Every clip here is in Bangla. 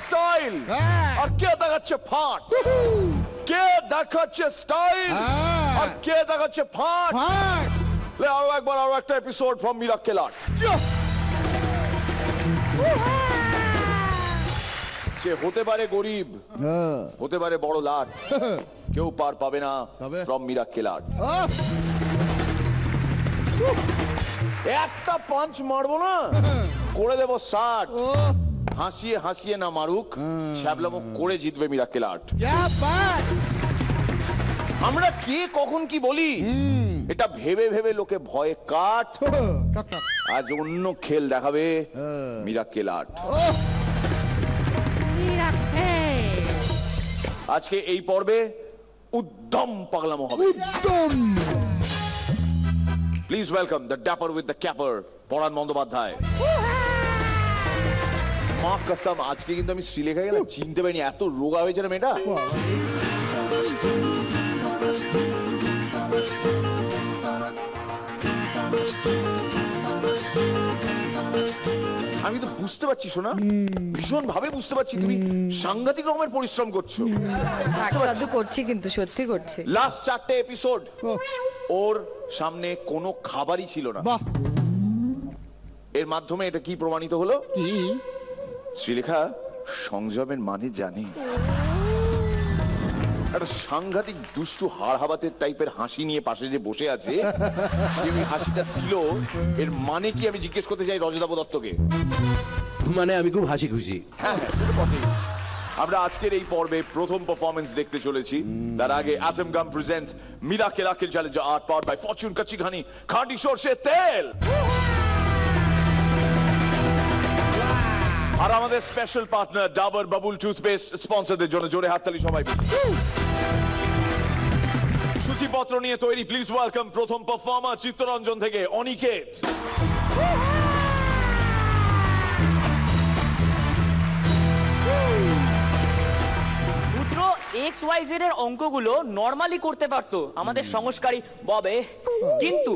স্টাইল আর কে দেখাচ্ছে ফাট, কে দেখাচ্ছে স্টাইল আর কে দেখাচ্ছে ফাট। লে আরো একবার আরো একটা এপিসোড ফ্রম মিরাক্কেল আর্ট। সে হতে পারে গরিব, হতে পারে বড় লাট, কেউ পার পাবে না ফ্রম মিরাক্কেল আর্ট। একটা পাঞ্চ মারবো না, করে দেবো 60। হাসিয়ে হাসিয়ে না মারুক, শ্যাবলামুখ করে জিতবে মিরাক্কেল আর্ট। আমরা কে কখন কি বলি এটা ভেবে ভেবে লোকে ভয়ে কাঠ। আজ অন্য খেল দেখাবে মিরাক্কেল আর্ট। আজকে এই পর্বে উদ্যম পাগলামো হবে। Please welcome the dapper with the capper, Paran Bandyopadhyay. মা কসম, আজকে কিন্তু আমি শ্রীলেখা গেলে চিনতে পারিনি, এত রোগা হয়েছে না মেয়েটা। আমি তো বুঝতে পারছি শোনা, ভীষণ ভাবে বুঝতে পারছি তুমি সাংঘাতিক রকমের পরিশ্রম করছো। করছি কিন্তু সত্যি করছি। লাস্ট 4টে এপিসোড ওর সামনে কোনো খাবারই ছিল না। এর মাধ্যমে এটা কি প্রমাণিত হলো? শ্রীলেখা সংযমের মানে জানে। একটা সাংঘাতিক দুষ্টু হাড় হাবাতের টাইপের হাসি নিয়ে পাশে যে বসে আছে, সে হাসিটা দিল, এর মানে কি আমি জিজ্ঞেস করতে চাই রজতাভ দত্তকে। মানে আমি খুব হাসি খুশি। হ্যাঁ হ্যাঁ, সেটা বটেই। আমরা আজকের এই পর্বে প্রথম পারফরমেন্স দেখতে চলেছি। তার আগে আজম গাম presents Mirakkel art challenger art powered by Fortune Kachchi Ghani খাঁটি সরষের তেল। আর আমাদের special partner Dabur Babool toothpaste স্পন্সরদের জন্য জোরে হাততালি সবাই। সূচিপত্র নিয়ে তৈরি, প্লিজ ওয়েলকাম প্রথম পারফর্মার চিত্তরঞ্জন থেকে অনিকেত। XYZ এর অঙ্কগুলো নরমালি করতে পারতো আমাদের সংস্কারী ববে, কিন্তু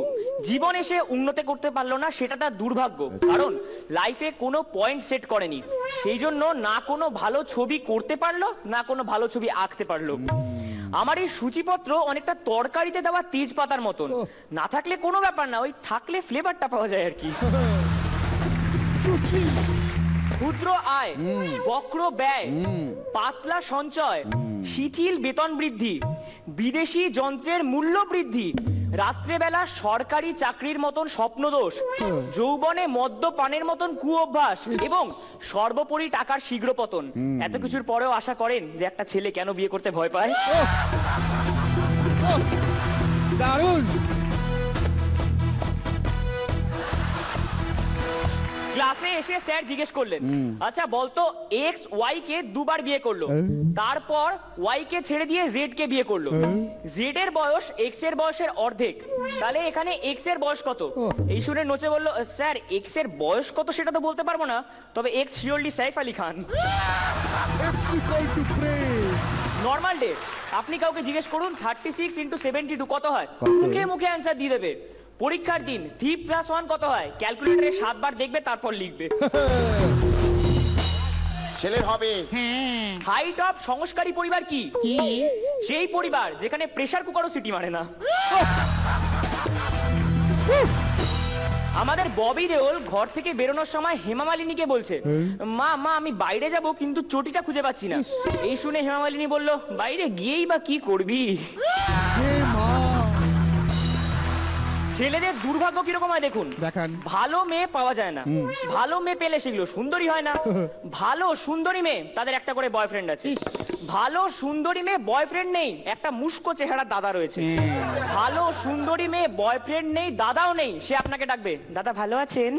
জীবন এসে উন্নতি করতে পারলো না, সেটা তার দুর্ভাগ্য। কারণ লাইফে কোনো পয়েন্ট সেট করেনি, সেই জন্য না কোনো ভালো ছবি করতে পারলো, না কোনো ভালো ছবি আঁকতে পারলো। আমার এই সূচিপত্র অনেকটা তরকারিতে দেওয়া তেজপাতার মতন, না থাকলে কোনো ব্যাপার না, ওই থাকলে ফ্লেভারটা পাওয়া যায় আর কি। ক্ষুদ্র আয়, বক্র ব্যয়, পাতলা সঞ্চয়, শিথিল বেতন বৃদ্ধি, বিদেশি যন্ত্রের মূল্য বৃদ্ধি, রাত্রেবেলা সরকারি চাকরির মতন স্বপ্নদোষ, যৌবনে মদ্যপানের মতন কুঅভ্যাস এবং সর্বোপরি টাকার শীঘ্র পতন। এত কিছুর পরেও আশা করেন যে একটা ছেলে কেন বিয়ে করতে ভয় পায়? দারুণ। ক্লাসে এসে স্যার জিজ্ঞেস করলেন, আচ্ছা বলতো এক্স ওয়াই কে দুবার বিয়ে করলো, তারপর ওয়াই কে ছেড়ে দিয়ে জেড কে বিয়ে করলো, জেড এর বয়স এক্স এর বয়সের অর্ধেক, তাহলে এখানে এক্স এর বয়স কত? এই শুনে নোচে বললো, স্যার এক্স এর বয়স কত সেটা তো বলতে পারবো না, তবে x surely Saif Ali Khan. Normal day আপনি কাউকে জিজ্ঞেস করুন 36 × 72 কত হয়, মুখে মুখে অ্যান্সার দিয়ে দেবে। পরীক্ষার দিন 3+1 কত হয়, ক্যালকুলেটরে 7 বার দেখবে তারপর লিখবে। ছেলের হবে। হাইট অফ সংস্কারী পরিবার কি? সেই পরিবার যেখানে প্রেসার কুকারও সিটি মারে না। আমাদের ববি দেওল ঘর থেকে বেরোনোর সময় হেমা মালিনীকে বলছে, মা মা আমি বাইরে যাব কিন্তু চটিটা খুঁজে পাচ্ছি না। এই শুনে হেমা মালিনী বলল, বাইরে গিয়েই বা কি করবি? ছেলেদের দুর্ভাগ্য কিরকম হয় দেখুন, ভালো মেয়ে পাওয়া যায় না, ভালো মেয়ে পেলে সেগুলো সুন্দরী হয় না। ভালো সুন্দরী মেয়ে তাদের একটা করে বয়ফ্রেন্ড আছে, ভালো সুন্দরী মেয়ে বয়ফ্রেন্ড নেই, একটা মুস্কো চেহারা দাদা রয়েছে। ভালো সুন্দরী মেয়ে বয়ফ্রেন্ড নেই, দাদাও নেই, সে আপনাকে ডাকবে, দাদা ভালো আছেন?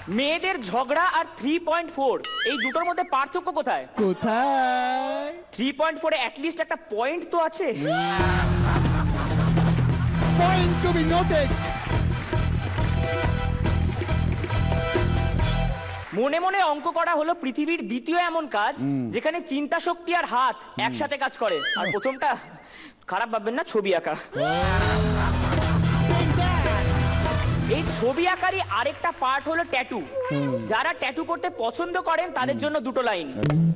মেয়েদের ঝগড়া আর 3.4 এই দুটোর মধ্যে পার্থক্য কোথায়? কোথায়? 3.4 এ অ্যাটলিস্ট একটা পয়েন্ট তো আছে। Point to be noted. মনে মনে অঙ্ক করা হলো পৃথিবীর দ্বিতীয় এমন কাজ যেখানে চিন্তা শক্তি আর হাত একসাথে কাজ করে। আর প্রথমটা খারাপ ভাববেন না, ছবি আঁকা। এই ছবি আঁকারই আরেকটা পার্ট হলো ট্যাটু। যারা ট্যাটু করতে পছন্দ করেন তাদের জন্য দুটো লাইন।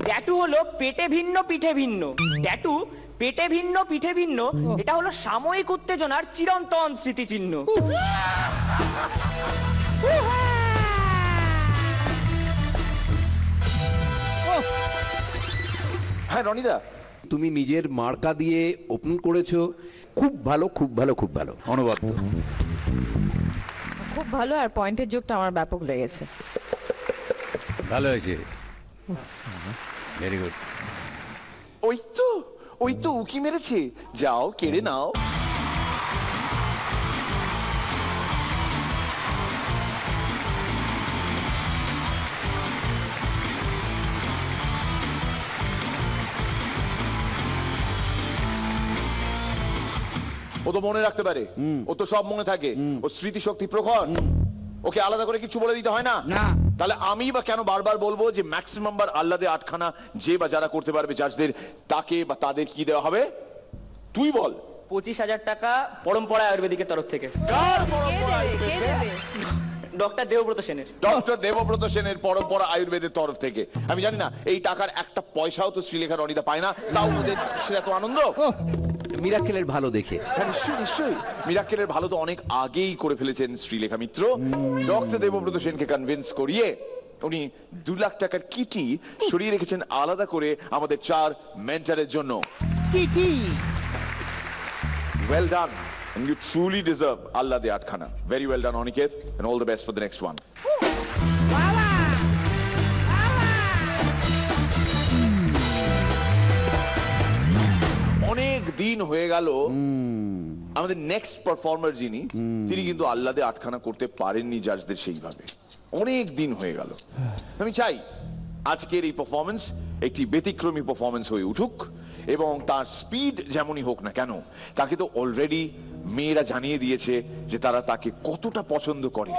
ট্যাটু হলো পেটে ভিন্ন পিঠে ভিন্ন। ট্যাটু পেটে ভিন্ন পিঠে ভিন্ন, এটা হলো সাময়িক উত্তেজনার চিরন্তন স্মৃতিচিহ্ন। হ্যাঁ রনিদা, তুমি নিজের মার্কা দিয়ে ওপেন করেছো, খুব ভালো খুব ভালো খুব ভালো, অনবদ্য। খুব ভালো, আর পয়েন্টের যোগটা আমার ব্যাপক লেগেছে। ভালো হয়েছে, ভেরি গুড। ওই তো উকি মেরেছে, যাও কেড়ে নাও। ও তো মনে রাখতে পারে, ও তো সব মনে থাকে, ও স্মৃতিশক্তি প্রখর। ওকে আলাদা করে কিছু বলে দিতে হয় না। তাহলে আমি বা কেন বারবার বলবো যে ম্যাক্সিমাম বার আল্লাদে আটখানা যে বা যারা করতে পারবে জাজদের, তাকে বা তাদের কি দেওয়া হবে তুই বল। 25,000 টাকা পরম্পরা আয়ুর্বেদিকের তরফ থেকে। কে দেবে? ডক্টর দেবব্রত সেনের। ডক্টর দেবব্রত সেনের পরম্পরা আয়ুর্বেদের তরফ থেকে। আমি জানি না এই টাকার একটা পয়সাও তো শ্রীলেখা রনিদা পায় না, তাও ওদের সেটা তো আনন্দ। মিরাক্কেলের ভালো দেখে। হ্যাঁ নিশ্চয়ই মিরাক্কেলের ভালো তো অনেক আগেই করে ফেলেছেন শ্রীলেখা মিত্র। ডক্টর দেবব্রত সেনকে কনভিন্স করিয়ে উনি 2 লাখ টাকার কিটি সরিয়ে রেখেছেন আলাদা করে আমাদের 4 মেন্টরের জন্য। Kitty. Well done, and you truly deserve Allah de Atkhana. Very well done, Aniket, and all the best for the next one. অনেক দিন হয়ে গেল আমাদের নেক্সট পারফর্মার যিনি, তিনি কিন্তু আল্লাদে আটখানা করতে পারেননি জাজদের সেইভাবে। অনেক দিন হয়ে গেল। আমি চাই আজকের এই পারফরমেন্স একটি ব্যতিক্রমী পারফরমেন্স হয়ে উঠুক, এবং তার স্পিড যেমনই হোক না কেন, তাকে তো অলরেডি মেয়েরা জানিয়ে দিয়েছে যে তারা তাকে কতটা পছন্দ করে।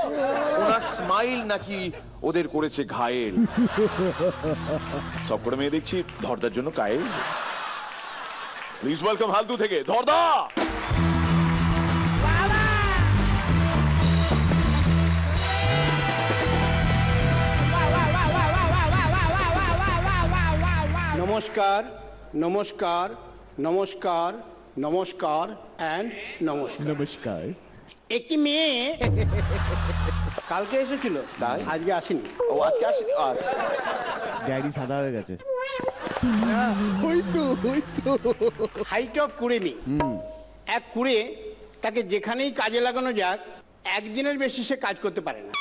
ওনার স্মাইল নাকি ওদের করেছে ঘায়েল। সব করে মেয়ে দেখছি ধরদার জন্য কায়েল। প্লিজ ওয়েলকাম হালদু থেকে ধরদা। নমস্কার, নমস্কার, নমস্কার, নমস্কার অ্যান্ড নমস্কার। নমস্কার। একটি মেয়ে কালকে এসেছিল, তাই? আজকে আসেনি। ও আজকে আসেনি। আর ডায়েরি সাদা হয়ে গেছে। ওই তো হাইট অফ কুড়েমি। এক কুড়ে তাকে যেখানেই কাজে লাগানো যাক, একদিনের বেশি সে কাজ করতে পারে না।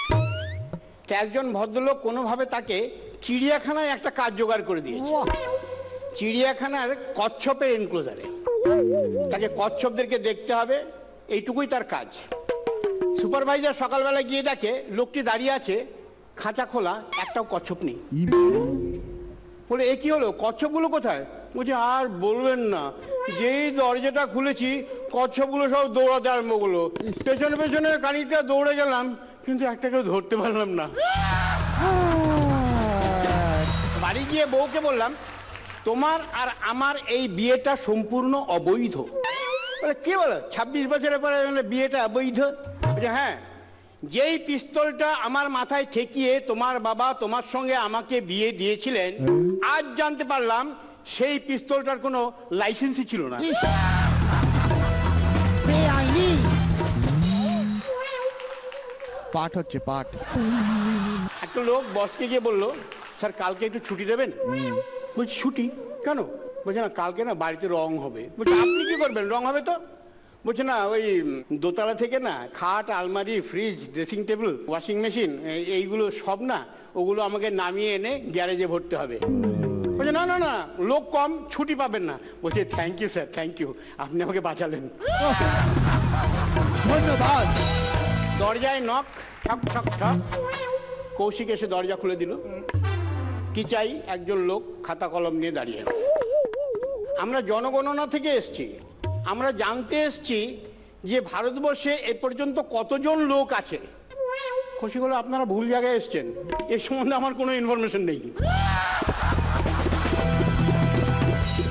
তো একজন ভদ্রলোক কোনোভাবে তাকে চিড়িয়াখানায় একটা কাজ জোগাড় করে দিয়েছে। চিড়িয়াখানার কচ্ছপের এনক্লোজারে তাকে কচ্ছপদেরকে দেখতে হবে, এইটুকুই তার কাজ। সুপারভাইজার সকালবেলা গিয়ে দেখে লোকটি দাঁড়িয়ে আছে, খাঁচা খোলা, একটাও কচ্ছপ নেই। বলে এ কি হলো, কচ্ছপগুলো কোথায়? বলছে আর বলবেন না, যেই দরজাটা খুলেছি কচ্ছপগুলো সব দৌড়াতে আরম্ভ করলো। পেছনে পেছনে খানিকটা দৌড়ে গেলাম, কিন্তু একটাকেও ধরতে পারলাম না। বাড়ি গিয়ে বউকে বললাম, তোমার আর আমার এই বিয়েটা সম্পূর্ণ অবৈধ। বলে কে বলো, 26 বছরের পরে বিয়েটা অবৈধ? বলছে হ্যাঁ, যেই পিস্তলটা আমার মাথায় ঠেকিয়ে তোমার বাবা তোমার সঙ্গে আমাকে বিয়ে দিয়েছিলেন, আজ জানতে পারলাম সেই পিস্তলটার কোনো লাইসেন্সই ছিল না। পাঠ হচ্ছে পাঠ। একটা লোক বসকে গিয়ে বললো, স্যার কালকে একটু ছুটি দেবেন? বলছি ছুটি কেন? বলছে না, কালকে না বাড়িতে রং হবে। বলছে আপনি কি করবেন, রং হবে তো? বলছে না, ওই দোতলা থেকে না খাট, আলমারি, fridge, dressing table, washing machine, এইগুলো সব না, ওগুলো আমাকে নামিয়ে এনে গ্যারেজে ভরতে হবে। বলছে না না না, লোক কম, ছুটি পাবেন না। বলছে thank you sir, thank you, আপনি আমাকে বাঁচালেন। ধন্যবাদ। দরজায় নক, ঠক ঠক ঠক। কৌশিক এসে দরজা খুলে দিল। কি চাই? একজন লোক খাতা কলম নিয়ে দাঁড়িয়ে। আমরা জনগণনা থেকে এসছি, আমরা জানতে এসছি যে ভারতবর্ষে এ পর্যন্ত কতজন লোক আছে। কৌশিক বলল, আপনারা ভুল জায়গায় এসছেন, এর সম্বন্ধে আমার কোনো ইনফরমেশন নেই।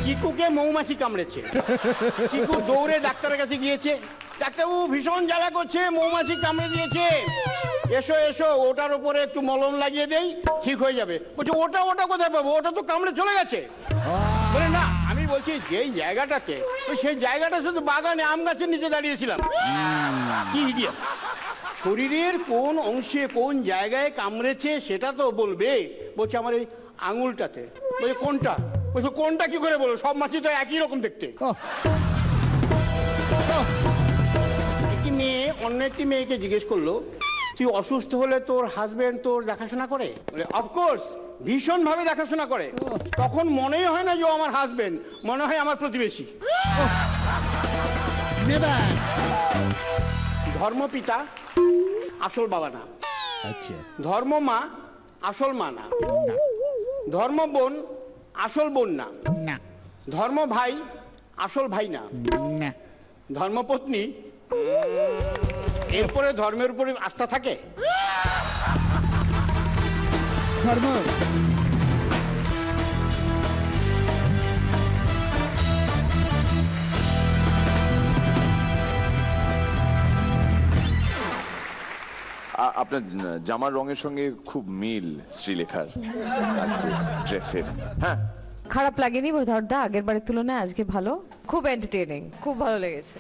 চিকুকে মৌমাছি কামড়েছে, চিকু দৌড়ে ডাক্তারের কাছে গিয়েছে, ডাক্তারবাবু ভীষণ জ্বালা করছে, মৌমাছি কামড়ে দিয়েছে, এসো এসো ওটার উপরে একটু মলম লাগিয়ে দেই, ঠিক হয়ে যাবে। বলছে ওটা ওটা কোথায় পাবো, ওটা তো কামড়ে চলে গেছে। বলে না, আমি বলছি যেই জায়গাটাতে, সেই জায়গাটা শুধু বাগানে আম গাছের নিচে দাঁড়িয়েছিলাম। কি ইডিয়া, শরীরের কোন অংশে কোন জায়গায় কামড়েছে সেটা তো বলবে। বলছে আমার এই আঙুলটাতে। বলছে কোনটা? বলছে কোনটা কি করে বলো, সব মাছি তো একই রকম দেখতে। একটি মেয়ে অন্য একটি মেয়েকে জিজ্ঞেস করলো, তুই অসুস্থ হলে তোর হাজবেন্ড তোর দেখাশোনা করে? বলে অফকোর্স, ভীষণ ভাবে দেখাশোনা করে। তখন মনেই হয় না যে ও আমার হাজবেন্ড, মনে হয় আমার প্রতিবেশী। ধর্মপিতা আসল বাবা না, আচ্ছা, ধর্ম মা আসল মা না, ধর্ম বোন আসল বোন না, ধর্ম ভাই আসল ভাই না, ধর্মপত্নী এরপরে ধর্মের উপরে আস্থা থাকে। ধর্ম আপনার জামার রঙের সঙ্গে খুব মিল শ্রীলেখার আজকে ড্রেসের। হ্যাঁ, খারাপ লাগেনি ধরদা, আগের বারের তুলনায় আজকে ভালো, খুব এন্টারটেইনিং, খুব ভালো লেগেছে।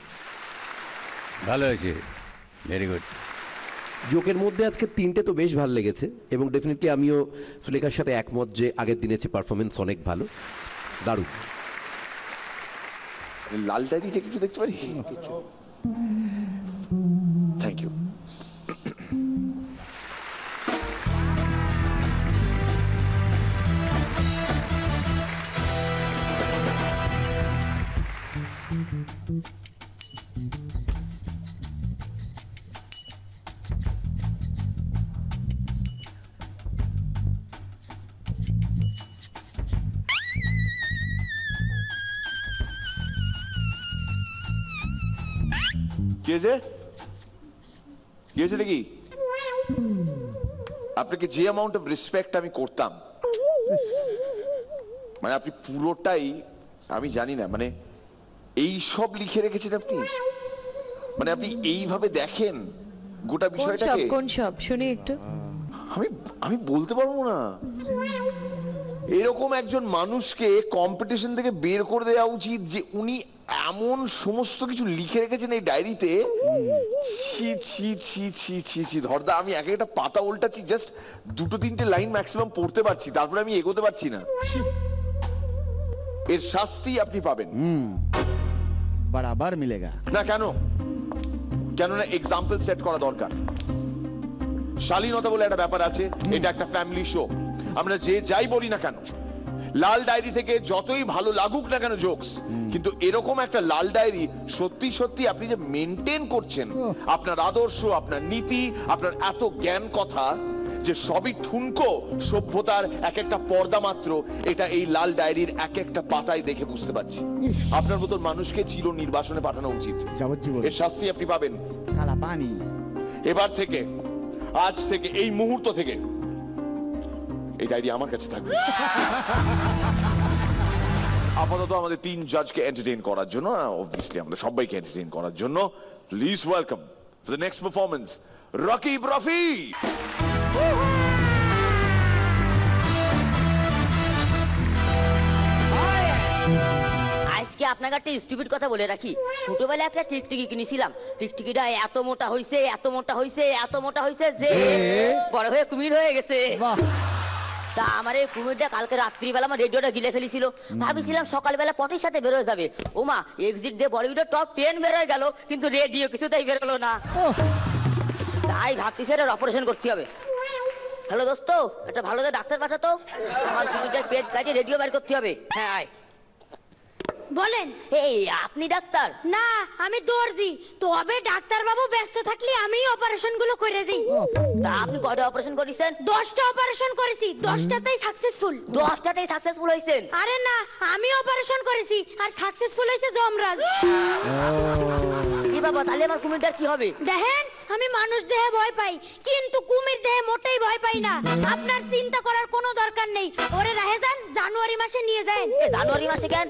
ভালো হয়েছে, ভেরি গুড। জোকের মধ্যে আজকে তিনটে তো বেশ ভালো লেগেছে, এবং ডেফিনেটলি আমিও সুলেখার সাথে একমত যে আগের দিনের চেয়ে পারফরমেন্স অনেক ভালো, দারুণ। লাল ডায়েরিটা একটু দেখতে পারি? Thank you. কি হয়েছে? কি হয়েছে দেখি? আপনাকে যে অ্যামাউন্ট অফ রেসপেক্ট আমি করতাম, মানে আপনি পুরোটাই, আমি জানি না, মানে এই সব লিখে রেখেছেন আপনি, মানে আপনি এইভাবে দেখেন গোটা বিষয়টাকে। কোন সব শুনি একটু। আমি বলতে পারবো না। এরকম একজন মানুষকে কম্পিটিশন থেকে বের করে দেওয়া উচিত যে উনি এমন সমস্ত কিছু লিখে রেখেছেন এই ডায়েরিতে। ছি ছি ছি ছি ছি ছি ধরদা, আমি এক একটা পাতা উল্টাচ্ছি, জাস্ট দুটো তিনটে লাইন ম্যাক্সিমাম পড়তে পারছি, তারপরে আমি এগোতে পারছি না। এর শাস্তি আপনি পাবেন। বরাবর মিলেগা না কেন? কেননা এক্সাম্পল সেট করা দরকার। শালীনতা বলে একটা ব্যাপার আছে, এটা একটা ফ্যামিলি শো। আমরা যে যাই বলি না কেন, লাল ডায়েরি থেকে যতই ভালো লাগুক না কেন জোকস, কিন্তু এরকম একটা লাল ডায়েরি সত্যি সত্যি আপনি যে মেনটেন করছেন, আপনার আদর্শ, আপনার নীতি, আপনার এত জ্ঞান কথা, যে সবই ঠুনকো সভ্যতার এক একটা পর্দা মাত্র, এটা এই লাল ডায়েরির এক একটা পাতায় দেখে বুঝতে পারছি। আপনার মতন মানুষকে চির নির্বাসনে পাঠানো উচিত। এর শাস্তি আপনি পাবেন। কালা পানি। এবার থেকে, আজ থেকে, এই মুহূর্ত থেকে এই ডায়েরি আমার কাছে থাকবে। আপাতত আমাদের তিন জাজকে এন্টারটেইন করার জন্য, অবভিয়াসলি আমাদের সবাইকে এন্টারটেইন করার জন্য, please welcome for the next performance Rakib Rafi. আজকে আপনাকে একটা স্টুপিড কথা বলে রাখি। ছোটবেলায় একটা টিকটিকি কিনেছিলাম, টিকটিকিটা এত মোটা হইছে, এত মোটা হইছে, এত মোটা হইছে যে বড় হয়ে কুমির হয়ে গেছে। তা আমার এই কুমিরটা কালকে রাত্রিবেলা আমার রেডিওটা গিলে ফেলেছিল। ভাবিছিলাম সকালবেলা পটির সাথে বেরোয় যাবে, ওমা এক্সিট দিয়ে বলিউডের টপ 10 বেরোয় গেল, কিন্তু রেডিও কিছুতেই বেরোলো না। তাই ভাবতেছি এটার অপারেশন করতে হবে। হ্যালো দোস্ত, একটা ভালো ডাক্তার পাঠাতো, আমার কুমিরটার পেট কাটে রেডিও বের করতে হবে। হ্যাঁ আয়। বলেন। এই আপনি ডাক্তার? না, আমি দর্জি। তবে ডাক্তার বাবু ব্যস্ত থাকলে আমি অপারেশন গুলো করে দিই। তা আপনি কয়টা অপারেশন করেছেন? 10টা অপারেশন করেছি, 10টাতেই সাকসেসফুল। 10টাতেই সাকসেসফুল হয়েছেন? আরে না, আমি অপারেশন করেছি আর সাকসেসফুল হয়েছে যমরাজ। এ বাবা, তাহলে আমার কুমিরটার কি হবে? দেখেন, আমি মানুষ দেহে ভয় পাই, কিন্তু কুমির দেহে মোটেই ভয় পাই না। আপনার চিন্তা করার কোনো দরকার নেই। ওরে রাহে যান, জানুয়ারি মাসে নিয়ে যান। জানুয়ারি মাসে কেন?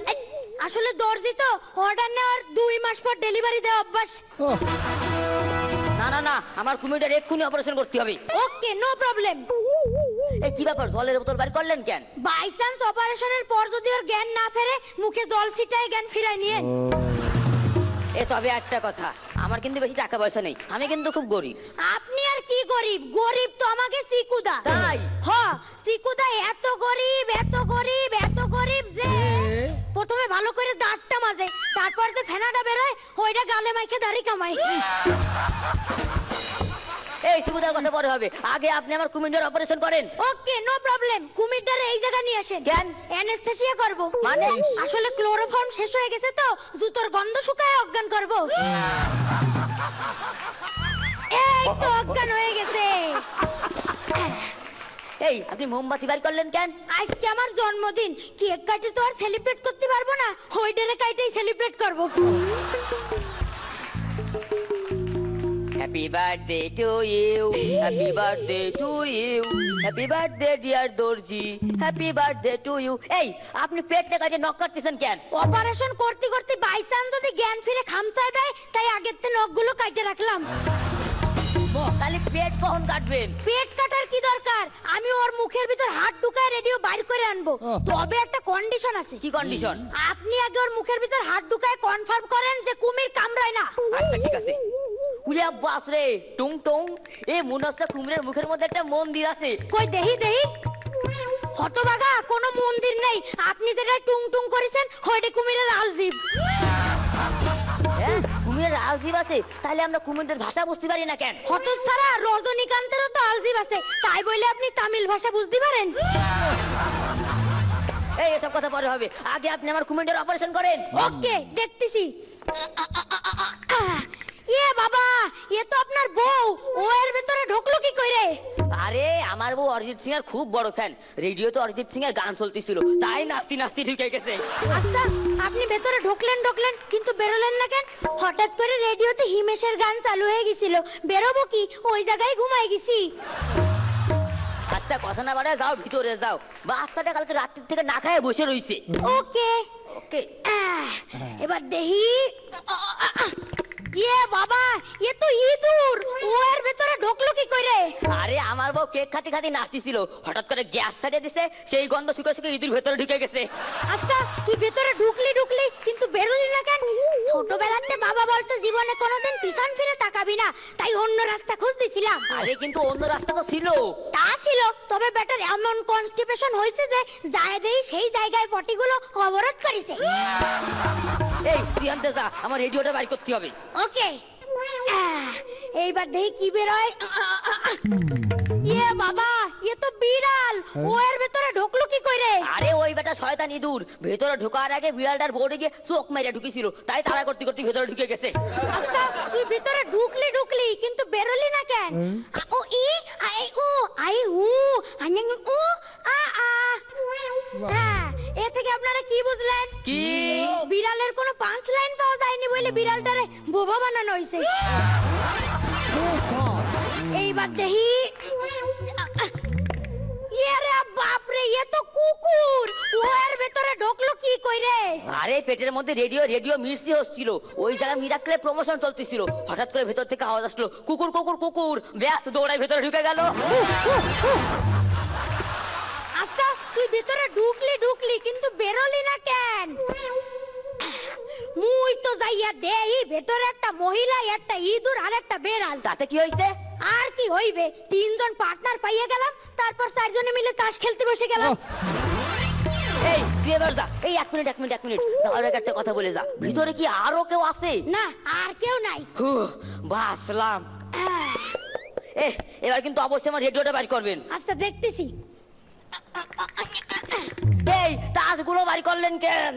আসলে দর্জি তো, অর্ডার নেওয়ার 2 মাস পর ডেলিভারি দেওয়া অভ্যাস। না না না, আমার কুমিরটার এক্ষুনি অপারেশন করতে হবে। ওকে, নো প্রবলেম। এই কি ব্যাপার, জলের বোতল বার করলেন কেন? বাই চান্স অপারেশনের পর যদি ওর জ্ঞান না ফেরে, মুখে জল ছিটায় জ্ঞান ফিরায় নিয়ে। এ তবে একটা কথা, আমার কিন্তু বেশি টাকা পয়সা নেই, আমি কিন্তু খুব গরিব। আপনি আর কি গরিব? গরিব তো আমাকে চিকুদা। তাই? হ, চিকুদা এত গরিব, এত গরিব, এত গরিব যে প্রথমে ভালো করে দাঁতটা মাজে, তারপর যে ফেনাটা বেরোয় ওইটা গালে মাইখে দাড়ি কামায়। এই সুবিধার কথা পরে হবে, আগে আপনি আমার কুমিরটার অপারেশন করেন। ওকে, নো প্রবলেম। কুমিরটারে এই জায়গা নিয়ে আসেন। কেন? অ্যানেস্থেসিয়া করব। মানে? আসলে ক্লোরোফর্ম শেষ হয়ে গেছে তো, জুতোর গন্ধ শুকায় অজ্ঞান করব। এই তো অজ্ঞান হয়ে গেছে। এই আপনি মোমবাতি বার করলেন কেন? আজকে আমার জন্মদিন, কেক কাটে তো আর সেলিব্রেট করতে পারবো না, হইডারে কাইটেই সেলিব্রেট করব। Happy birthday to you, happy birthday to you, happy birthday dear দর্জি, হ্যাপি বার্থডে টু ইউ। এই আপনি পেটটা কাটে নক করতেছেন কেন? অপারেশন করতে করতে বাই চান্স যদি জ্ঞান ফিরে খামসায় দেয়, তাই আগের তে নখগুলো কাটে রাখলাম। তাহলে পেট কখন কাটবেন? পেট কাটার কি দরকার, আমি ওর মুখের ভিতর হাত ঢুকায় রেডিও বাইর করে আনবো। তবে একটা কন্ডিশন আছে। কি কন্ডিশন? আপনি আগে ওর মুখের ভিতর হাত ঢুকায় কনফার্ম করেন যে কুমির কামড়ায় না। আচ্ছা ঠিক আছে। উলিয়া বাস রে, টুং টুং, এই মনে হচ্ছে কুমিরের মুখের মধ্যে একটা মন্দির আছে। কই দেহি দেহি। হতভাগা, কোনো মন্দির নেই। আপনি যেটা টুং টুং করেছেন ওইটা কুমিরের আলজিব। হ্যাঁ, কুমিরের আলজিব আছে? তাহলে আমরা কুমিরদের ভাষা বুঝতে পারি না কেন? হতছাড়া, রজনীকান্তেরও তো আলজিব আছে, তাই বলে আপনি তামিল ভাষা বুঝতে পারেন? এই এসব কথা পরে হবে, আগে আপনি আমার কুমিরদের অপারেশন করেন। ওকে, দেখতেছি। এ বাবা, এ তো আপনার বউ। ও এর ভিতরে ঢুকলো কি কইরে? আরে আমার বউ অরিজিৎ সিং এর খুব বড় ফ্যান, রেডিওতে অরিজিৎ সিং এর গান চলতেছিল, তাই নাচতে নাচতে ঢুকে গেছে। আচ্ছা, আপনি ভেতরে ঢুকলেন কিন্তু বেরোলেন না কেন? হঠাৎ করে রেডিওতে হিমেশের গান চালু হয়ে গেছিল, বেরোবো কি? ওই জায়গায় ঘুমাই গেছি। আচ্ছা কথা না বাড়ায় যাও, ভিতরে যাও। বাচ্চাটা কালকে রাত্রি থেকে না খায় বসে রইছে। ওকে ওকে। এবার দেহি। ইয়ে বাবা, এ তো ইঁদুর। ও এর ভিতরে ঢুকলো কি কইরে? আরে আমার বউ কেক খাতে খাতে নাচতেছিল, হঠাৎ করে গ্যাস ছাড়িয়ে দিছে, সেই গন্ধ শুকে শুকে ইঁদুর ভেতরে ঢুকে গেছে। আচ্ছা, তুই ভেতরে ঢুকলি কিন্তু বেরোলি না কেন? ছোটবেলাতে বাবা বলতো জীবনে কোনোদিন পিছন ফিরে তাকাবি না, তাই অন্য রাস্তা খুঁজতেছিলাম। আরে কিন্তু অন্য রাস্তা তো ছিল। তা ছিল, তবে বেটার এমন কনস্টিপেশন হয়েছে যে যায় দেই সেই জায়গায় পটিগুলো অবরোধ করেছে। এই তুই আনতে যা, আমার রেডিওটা বাই করতে হবে। ওকে, এইবার দেখি কি বেরোয়। ইয়ে বাবা, এ তো বিড়াল। ও এর ভেতরে ঢুকলো কি কইরে? আরে ওই বেটা শয়তান ইঁদুর ভেতরে ঢোকার আগে বিড়ালটার বোর্ডে গিয়ে চোখ মেরে ঢুকেছিল, তাই তাড়া করতে করতে ভেতরে ঢুকে গেছে। আচ্ছা, তুই ভিতরে ঢুকলি কিন্তু বেরোলি না কেন? ও ই আই উ আই উ আঞ্জাং উ আ আ। হ্যাঁ, এ থেকে আপনারা কি বুঝলেন? কি? বিড়ালের কোনো পাঁচ লাইন পাওয়া যায়নি বলে বিড়ালটারে বোবা বানানো হয়েছে। এইবার দেখি। ইয়ে বাপরে, এ তো কুকুর। ও এর ভেতরে ঢুকলো কি কইরে? আরে পেটের মধ্যে রেডিও মির্সি হচ্ছিল, ওই জায়গায় মিরাক্কেলে প্রমোশন চলতেছিল, হঠাৎ করে ভেতর থেকে আওয়াজ আসলো কুকুর কুকুর কুকুর, ব্যাস দৌড়ায় ভেতরে ঢুকে গেল। আচ্ছা, তুই ভিতরে ঢুকলি কিন্তু বেরোলি না কেন? মুই তো যাইয়া দেই ভেতরে একটা মহিলা, একটা ইঁদুর আর একটা বেড়াল। তাতে কি হয়েছে? আর কি হইবে, তিনজন পার্টনার পাইয়া গেলাম, তারপর চারজনে মিলে তাস খেলতে বসে গেলাম। এই তুই এবার যা। এই এক মিনিট যাওয়ার আগে একটা কথা বলে যা, ভিতরে কি আরো কেউ আছে? না, আর কেউ নাই। বাসলাম। এবার কিন্তু অবশ্যই আমার রেডিওটা বাড়ি করবেন। আচ্ছা, দেখতেছি। এই তাসগুলো বাড়ি করলেন কেন?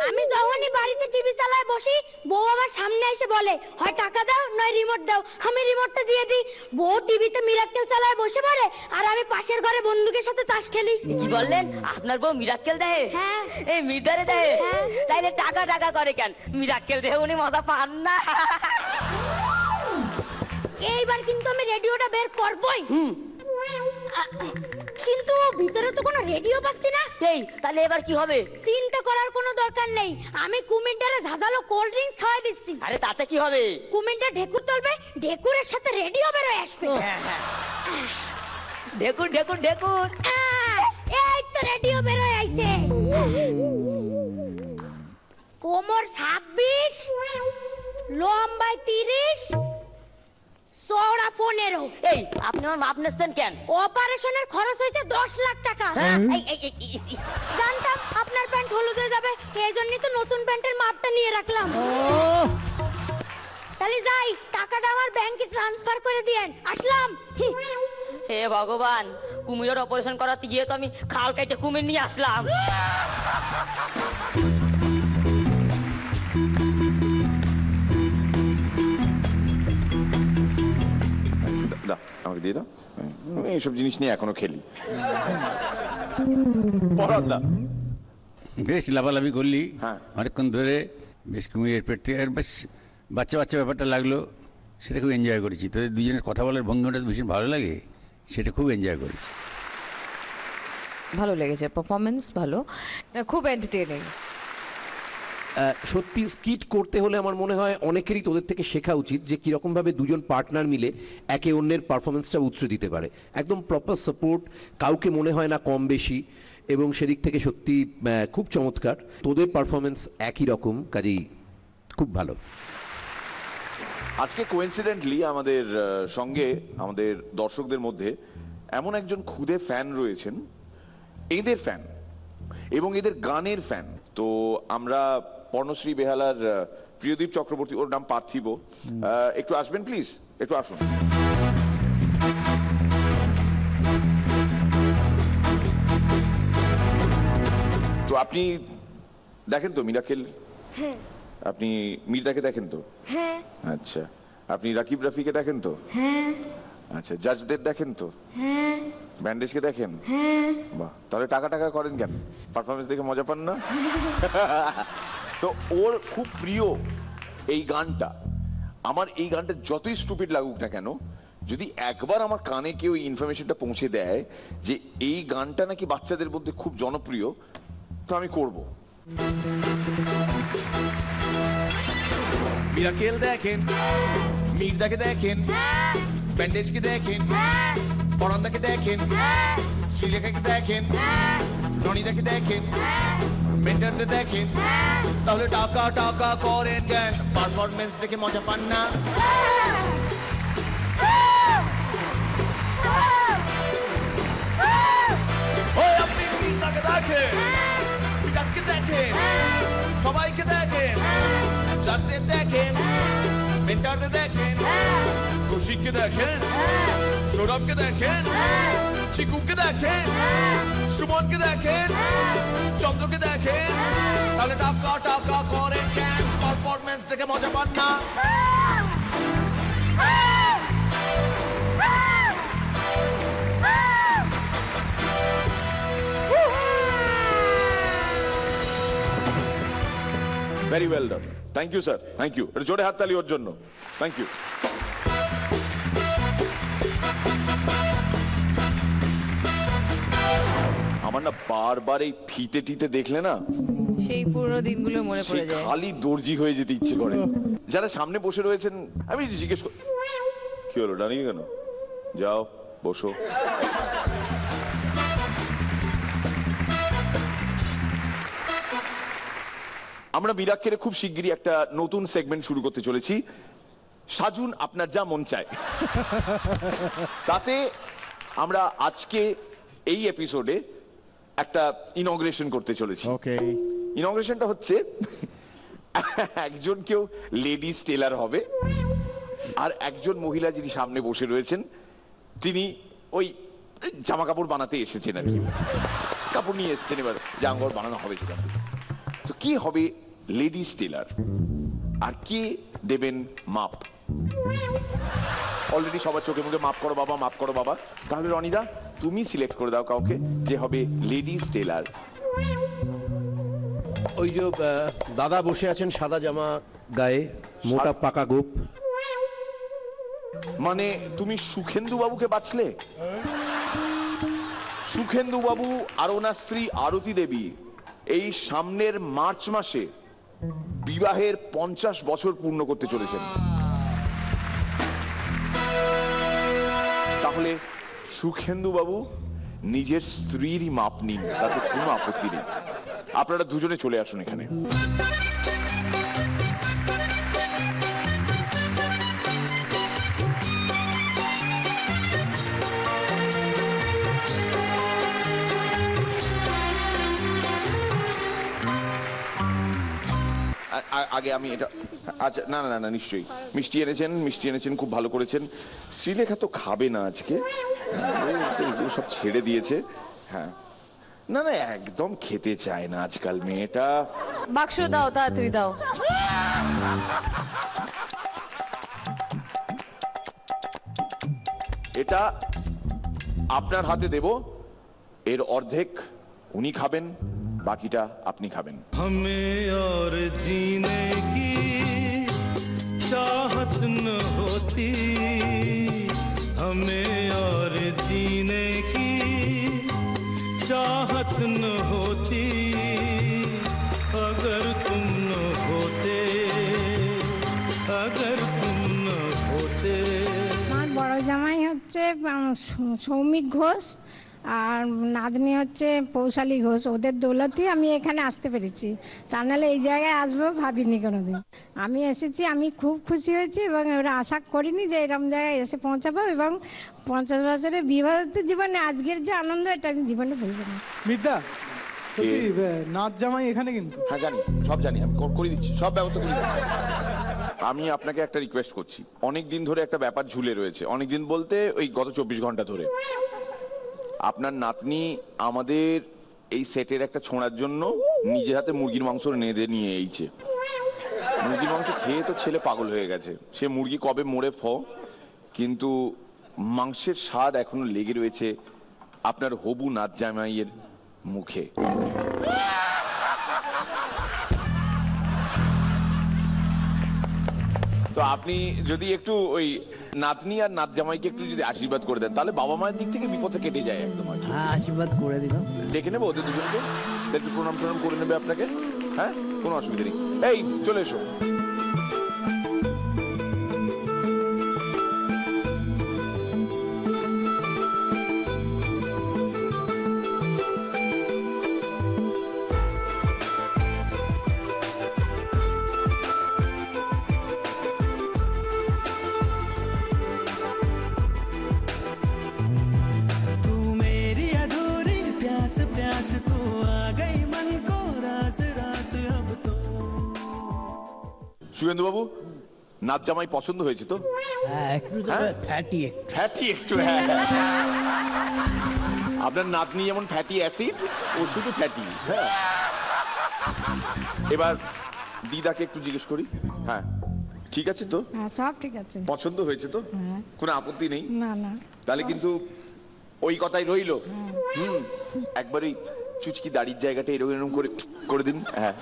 আমি যখনই বাড়িতে টিভি চালায় বসি, বউ আমার সামনে এসে বলে হয় টাকা দাও নয় রিমোট দাও। আমি রিমোটটা দিয়ে দিই, বউ টিভিতে মিরাক্কেল চালায় বসে পড়ে, আর আমি পাশের ঘরে বন্ধুকের সাথে তাস খেলি। কি বললেন? আপনার বউ মিরাক্কেল দেয়? হ্যাঁ। এই মিটারে দেয়? হ্যাঁ। তাইলে টাকা টাকা করে কেন? মিরাক্কেল দেহে উনি মজা পান না। এইবার কিন্তু আমি রেডিওটা বের করবই। কিন্তু ভিতরে তো কোনো রেডিও পাচ্ছি না। এই তাহলে এবার কি হবে? চিন্তা করার কোনো দরকার নেই, আমি কুমিরটারে ঝাঁঝালো কোল্ড ড্রিঙ্কস খাওয়াই দিচ্ছি। আরে তাতে কি হবে? কুমিরটা ঢেকুর তুলবে, ঢেকুরের সাথে রেডিও বেরোয় আসবে। ঢেকুর ঢেকুর ঢেকুর। এই তো রেডিও বেরোয় আইছে। কোমর 26, লম্বায় 30, চওড়া 15। এই আপনি আমার মাপ নিচ্ছেন কেন? অপারেশনের খরচ হয়েছে 10 লাখ টাকা। জানতাম আপনার প্যান্ট হলুদ হয়ে যাবে, এই জন্যই তো নতুন প্যান্টের মাপটা নিয়ে রাখলাম। তাহলে যাই, টাকাটা আমার ব্যাংকে ট্রান্সফার করে দিয়েন, আসলাম। হে ভগবান, কুমিরের অপারেশন করাতে গিয়ে তো আমি খাল কেটে কুমির নিয়ে আসলাম। দাও, আমাকে দিয়ে দাও। আমি এইসব জিনিস নিয়ে এখনো খেলি। পরান দা, বেশ লাফালাফি করলি হ্যাঁ। অনেকক্ষণ ধরে, বেশ কুমিরের পেট থেকে আর বেশ বাচ্চা বাচ্চা ব্যাপারটা লাগলো, সেটা খুব এনজয় করেছি। তোদের দুজনের কথা বলার ভঙ্গিটা ভীষণ ভালো লাগে, সেটা খুব এনজয় করেছি। ভালো লেগেছে, পারফরমেন্স ভালো, খুব এন্টারটেইনিং। সত্যি স্কিট করতে হলে আমার মনে হয় অনেকেরই তোদের থেকে শেখা উচিত যে কীরকমভাবে দুজন পার্টনার মিলে একে অন্যের পারফরমেন্সটা উতরে দিতে পারে। একদম প্রপার সাপোর্ট, কাউকে মনে হয় না কম বেশি, এবং সেদিক থেকে সত্যি খুব চমৎকার। তোদের পারফরমেন্স একই রকম, কাজেই খুব ভালো। আজকে কোইন্সিডেন্টলি আমাদের সঙ্গে, আমাদের দর্শকদের মধ্যে এমন একজন খুদে ফ্যান রয়েছেন, এদের ফ্যান এবং এদের গানের ফ্যান। তো আমরা পর্ণশ্রী বেহালার প্রিয়দীপ চক্রবর্তী, ওর নাম পার্থিব, একটু আসবেন প্লিজ, একটু আসুন। তো আপনি দেখেন তো মিরাকেল? হ্যাঁ। আপনি মির্দাকে দেখেন তো? হ্যাঁ। আচ্ছা, আপনি রাকিব রাফিকে দেখেন তো? হ্যাঁ। আচ্ছা, জাজদের দেখেন তো? হ্যাঁ। ব্যান্ডেজকে দেখেন? হ্যাঁ। বাহ, তাহলে টাকা টাকা করেন কেন? পারফরমেন্স দেখে মজা পান না? তো ওর খুব প্রিয় এই গানটা। আমার এই গানটা যতই স্টুপিড লাগুক না কেন, যদি একবার আমার কানে কেউ এই ইনফরমেশনটা পৌঁছে দেয় যে এই গানটা নাকি বাচ্চাদের মধ্যে খুব জনপ্রিয়, তো আমি করব। মিরাকেল দেখেন, মির্দাকে দেখেন, ব্যান্ডেজকে দেখেন, পরান্দাকে দেখেন, শ্রীলেখাকে দেখেন, রনিদাকে দেখেন, মেন্টারদের দেখেন, তাহলে টাকা টাকা করেন কেন? পারফরমেন্স দেখে মজা পান না? ওই আপনি মির্দাকে দেখেন, মিরাককে দেখেন, সবাইকে দেখেন, জাজদের দেখেন, মেন্টারদের দেখেন, কৌশিককে দেখেন, সৌরভকে দেখেন, চিকুকে দেখেন, সুমনকে দেখেন, চন্দ্রকে দেখেন, তাহলে টাকা টাকা করেন কেন? পারফরমেন্স দেখে মজা পান না? Very well done, thank you sir, thank you. জোরে হাততালি ওর জন্য, থ্যাংক ইউ। আমার না বারবার এই ফিতে টিতে দেখলে না সেই পুরনো দিনগুলো মনে পড়ে যায়। খালি দর্জি হয়ে যেতে ইচ্ছে করে। যারা সামনে বসে রয়েছেন, আমি জিজ্ঞেস করি কি হলো, দাঁড়িয়ে কেন? যাও বসো। আমরা মিরাক্কেলে খুব শিগগিরই একটা নতুন সেগমেন্ট শুরু করতে চলেছি, সাজুন আপনার যা মন চায়। তাতে আমরা আজকে এই এপিসোডে একটা ইনগ্রেশন করতে চলেছি। ওকে, ইনগ্রেশনটা হচ্ছে একজন কেউ লেডিস টেলার হবে, আর একজন মহিলা যিনি সামনে বসে রয়েছেন তিনি ওই জামা কাপড় বানাতে এসেছেন আর কি। কাপড় নিয়ে এসছেন এবার জামা কাপড় বানানো হবে সেখান থেকে। তো কি হবে লেডিস টেলার আর কে দেবেন মাপ? অলরেডি সবার চোখে মুখে মাপ করো বাবা, মাপ করো বাবা। তাহলে রনিদা তুমি সিলেক্ট করে দাও কাউকে যে হবে লেডিস টেলার। ওই যে দাদা বসে আছেন সাদা জামা গায়ে, মোটা পাকা গোপ। মানে তুমি সুখেন্দু বাবুকে বাঁচলে? সুখেন্দু বাবু আর ওনার স্ত্রী আরতি দেবী এই সামনের মার্চ মাসে বিবাহের 50 বছর পূর্ণ করতে চলেছেন। তাহলে সুখেন্দু বাবু নিজের স্ত্রীরই মাপ নিন, তাতে কোনো আপত্তি নেই। আপনারা দুজনে চলে আসুন এখানে। আগে আমি এটা, আচ্ছা না না না নিশ্চয়ই মিষ্টি এনেছেন, খুব ভালো করেছেন। শ্রীলেখা তো খাবে না আজকে, সব ছেড়ে দিয়েছে। হ্যাঁ না না একদম খেতে চায় না আজকাল মেয়েটা। বাক্স দাও, তাড়াতাড়ি দাও। এটা আপনার হাতে দেব, এর অর্ধেক উনি খাবেন, বাকিটা আপনি খাবেন। हमें और जीने की चाहत न होती, हमें और जीने की चाहत न होती, अगर तुम न होते, अगर तुम न होते। আমার বড় জামাই হচ্ছে সৌমিক ঘোষ আর নাতনি হচ্ছে পৌশালী ঘোষ। ওদের দৌলতেই আমি এখানে আসতে পেরেছি, তা নাহলে এই জায়গায় আসবো ভাবিনি কোনোদিন। আমি এসেছি, আমি খুব খুশি হয়েছি এবং ওরা আশা করিনি যে এরকম জায়গায় এসে পৌঁছাবো। এবং 50 বছরের বিবাহিত জীবনে আজকের যে আনন্দ, এটা আমি জীবনে ভুলবো না। মির্দা বলছি, নাচ জামাই এখানে কিন্তু? হ্যাঁ জানি, সব জানি, আমি করে দিচ্ছি, সব ব্যবস্থা করে দিচ্ছি। আমি আপনাকে একটা রিকোয়েস্ট করছি, অনেক দিন ধরে একটা ব্যাপার ঝুলে রয়েছে, অনেক দিন বলতে ওই গত 24 ঘন্টা ধরে। আপনার নাতনি আমাদের এই সেটের একটা ছোঁড়ার জন্য নিজের হাতে মুরগির মাংস নেড়ে নিয়ে এইছে। মুরগির মাংস খেয়ে তো ছেলে পাগল হয়ে গেছে। সে মুরগি কবে মরে কিন্তু মাংসের স্বাদ এখনো লেগে রয়েছে আপনার হবু নাচ জামাইয়ের মুখে। তো আপনি যদি একটু ওই নাতনি আর নাত জামাইকে একটু যদি আশীর্বাদ করে দেন, তাহলে বাবা মায়ের দিক থেকে বিপদে কেটে যায় একদম। হ্যাঁ আশীর্বাদ করে দিলাম। দেখে নেবো ওদের দুজনকে, একটু প্রণাম করে নেবে আপনাকে। হ্যাঁ কোনো অসুবিধা নেই, এই চলে এসো। সুগেন্দু বাবু, নাচ জামাই পছন্দ হয়েছে তো? ফ্যাটি একটু। হ্যাঁ আপনার নাতনি যেমন ফ্যাটি অ্যাসিড, ও শুধু ফ্যাটি। হ্যাঁ এবার দিদাকে একটু জিজ্ঞেস করি। হ্যাঁ ঠিক আছে তো? হ্যাঁ সব ঠিক আছে। পছন্দ হয়েছে তো? কোনো আপত্তি নেই? না না। তাহলে কিন্তু ওই কথাই রইলো। একবার ওই চুচকি দাড়ির জায়গাটা এরকম এরকম করে দিন। হ্যাঁ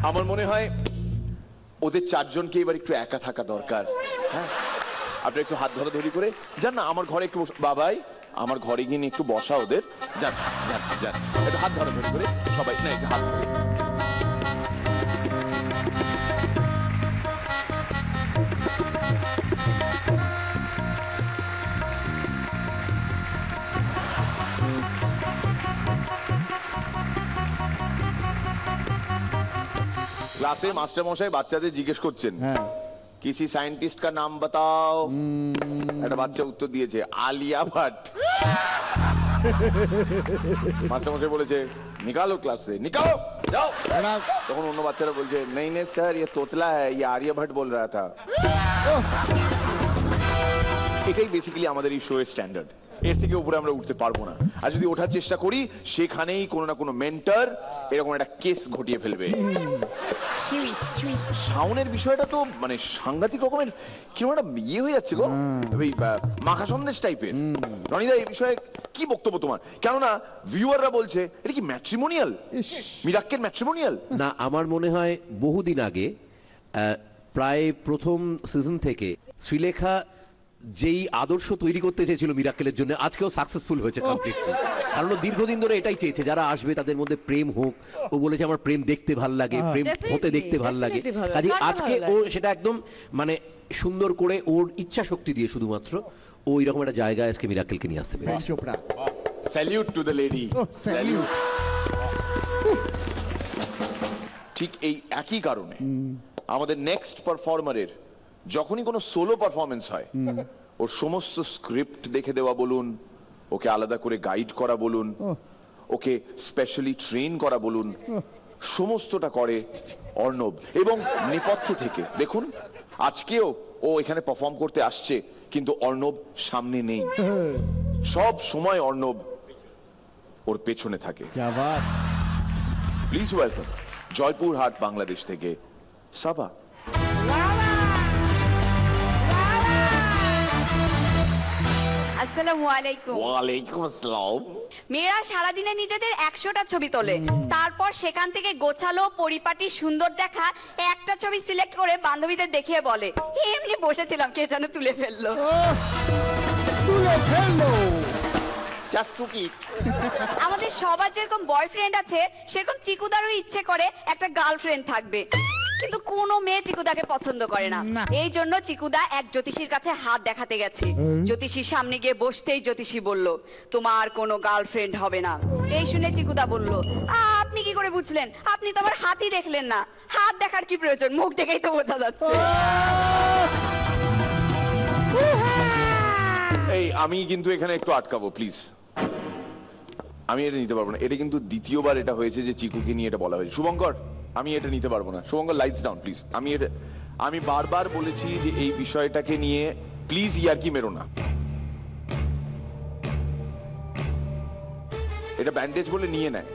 আমার মনে হয় ওদের চারজনকে এবার একটু একা থাকা দরকার। হ্যাঁ আপনি একটু হাত ধরাধরি করে যান না আমার ঘরে একটু। বাবাই আমার ঘরে গিয়ে একটু বসা ওদের। যান যান যান, একটু হাত ধরাধরি করে সবাই, না একটু হাত ধরে। क्लासे मास्टर मशाई বাচ্চাদের জিজ্ঞেস করছেন, किसी साइंटिस्ट का नाम बताओ। একটা বাচ্চা উত্তর দিয়েছে আলিয়া ভট্ট। মাস্টার মশাই বলেছে নিকালো ক্লাস से, निकालो। যাও। তখন অন্য বাচ্চারা বলছে নেই নেই স্যার ये तोतला है ये आर्यभट्ट बोल रहा था। এটাই বেসিক্যালি আমাদের এই শো এর স্ট্যান্ডার্ড। এর থেকে উপরে আমরা উঠতে পারবো না। আর যদি ওঠার চেষ্টা করি সেখানেই কোনো না কোনো মেন্টর এরকম একটা কেস ঘটিয়ে ফেলবে। শাওনের বিষয়টা তো মানে সাংঘাতিক রকমের কিরকম একটা ইয়ে হয়ে যাচ্ছে গো, ওই মাখা সন্দেশ টাইপের। রনিদা এই বিষয়ে কি বক্তব্য তোমার? কেননা ভিউয়াররা বলছে এটা কি ম্যাট্রিমোনিয়াল, মিরাক্কেল ম্যাট্রিমোনিয়াল। না, আমার মনে হয় বহুদিন আগে প্রায় প্রথম সিজন থেকে শ্রীলেখা যেই আদর্শ তৈরি করতে চেয়েছিল মিরাক্কেলের জন্য আজকেও সাকসেসফুল হয়েছে কমপ্লিটলি। কারণ ও দীর্ঘদিন ধরে এটাই চেয়েছে যারা আসবে তাদের মধ্যে প্রেম হোক। ও বলেছে আমার প্রেম দেখতে ভাল লাগে, প্রেম হতে দেখতে ভাল লাগে। কাজে আজকে ও সেটা একদম মানে সুন্দর করে ওর ইচ্ছা শক্তি দিয়ে শুধুমাত্র ও এরকম একটা জায়গায় আজকে মিরাক্কেলকে নিয়ে আসতে পেরেছে। Salute to the lady, salute. ঠিক এই একই কারণে আমাদের নেক্সট পারফর্মারের যখনই কোনো সোলো পারফরমেন্স হয় ওর সমস্ত স্ক্রিপ্ট দেখে দেওয়া বলুন, ওকে আলাদা করে গাইড করা বলুন, ওকে স্পেশালি ট্রেন করা বলুন, সমস্তটা করে অর্ণব। এবং নেপথ্য থেকে দেখুন আজকেও ও এখানে পারফর্ম করতে আসছে কিন্তু অর্ণব সামনে নেই, সব সময় অর্ণব ওর পেছনে থাকে। প্লিজ ওয়েলকাম জয়পুরহাট বাংলাদেশ থেকে সাবা। আসসালামু আলাইকুম। ওয়ালাইকুম আসসালাম। মেয়েরা সারাদিনে নিজেদের 100টা ছবি তোলে, তারপর সেখান থেকে গোছালো পরিপাটি সুন্দর দেখা একটা ছবি সিলেক্ট করে বান্ধবীদের দেখিয়ে বলে এমনি বসেছিলাম কে যেন তুলে ফেললো। আমাদের সবার যেরকম বয়ফ্রেন্ড আছে সেরকম চিকুদারও ইচ্ছে করে একটা গার্লফ্রেন্ড থাকবে, কিন্তু কোনো মেয়ে চিকুদাকে পছন্দ করে না। এই জন্য চিকুদা এক জ্যোতিষীর কাছে হাত দেখাতে গেছে। জ্যোতিষীর সামনে গিয়ে বসতেই জ্যোতিষী বলল তোমার কোনো গার্লফ্রেন্ড হবে না। এই শুনে চিকুদা বলল আপনি কি করে বুঝলেন? আপনি তো আমার হাতই দেখলেন না। হাত দেখার কি প্রয়োজন, মুখ দেখেই তো বোঝা যাচ্ছে। এই আমি কিন্তু এখানে একটু আটকাবো প্লিজ, আমি এটা নিতে পারবো না। এটা কিন্তু দ্বিতীয়বার এটা হয়েছে যে চিকুকে নিয়ে এটা বলা হয়েছে। শুভঙ্কর আমি এটা নিতে পারবো না। Shubhankar lights down please. আমি বারবার বলেছি যে এই বিষয়টাকে নিয়ে প্লিজ ইয়ার্কি মেরো না। এটা ব্যান্ডেজ বলে নিয়ে নেয়।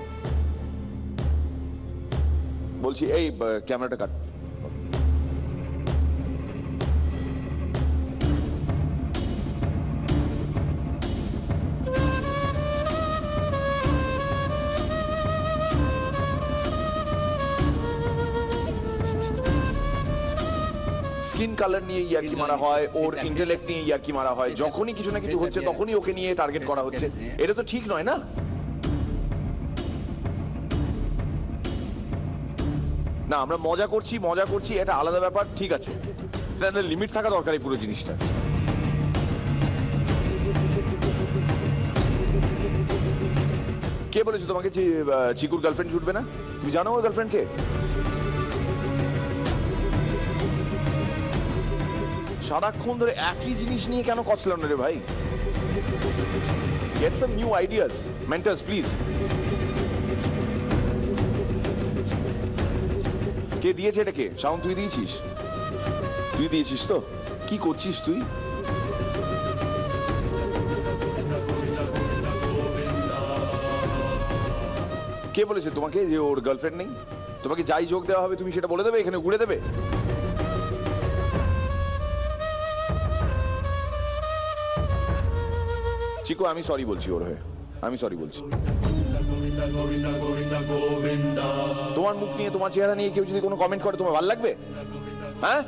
বলছি এই ক্যামেরাটা কাট। স্কিন কালার নিয়ে ইয়ার্কি মারা হয়, ওর ইন্টেলেক্ট নিয়ে ইয়ার্কি মারা হয়। যখনই কিছু না কিছু হচ্ছে তখনই ওকে নিয়ে টার্গেট করা হচ্ছে। এটা তো ঠিক নয় না। না আমরা মজা করছি এটা আলাদা ব্যাপার, ঠিক আছে। এটা লিমিট থাকা দরকার এই পুরো জিনিসটা। কে বলেছে তোমাকে চিকুর গার্লফ্রেন্ড জুটবে না? তুমি জানো ওর গার্লফ্রেন্ড কে? সারাক্ষণ ধরে একই জিনিস নিয়ে কেন কচলাম না রে ভাই? Get some new ideas mentors please. কে দিয়েছে এটা? কে? শাওন তুই দিয়েছিস? তুই দিয়েছিস তো? কি করছিস তুই? কে বলেছে তোমাকে যে ওর গার্লফ্রেন্ড নেই? তোমাকে যাই যোগ দেওয়া হবে তুমি সেটা বলে দেবে, এখানে ঘুরে দেবে? চিকু আমি সরি বলছি ওর হয়ে, আমি সরি বলছি। তোমার মুখ নিয়ে তোমার চেহারা নিয়ে কেউ যদি কোনো কমেন্ট করে তোমার ভালো লাগবে? হ্যাঁ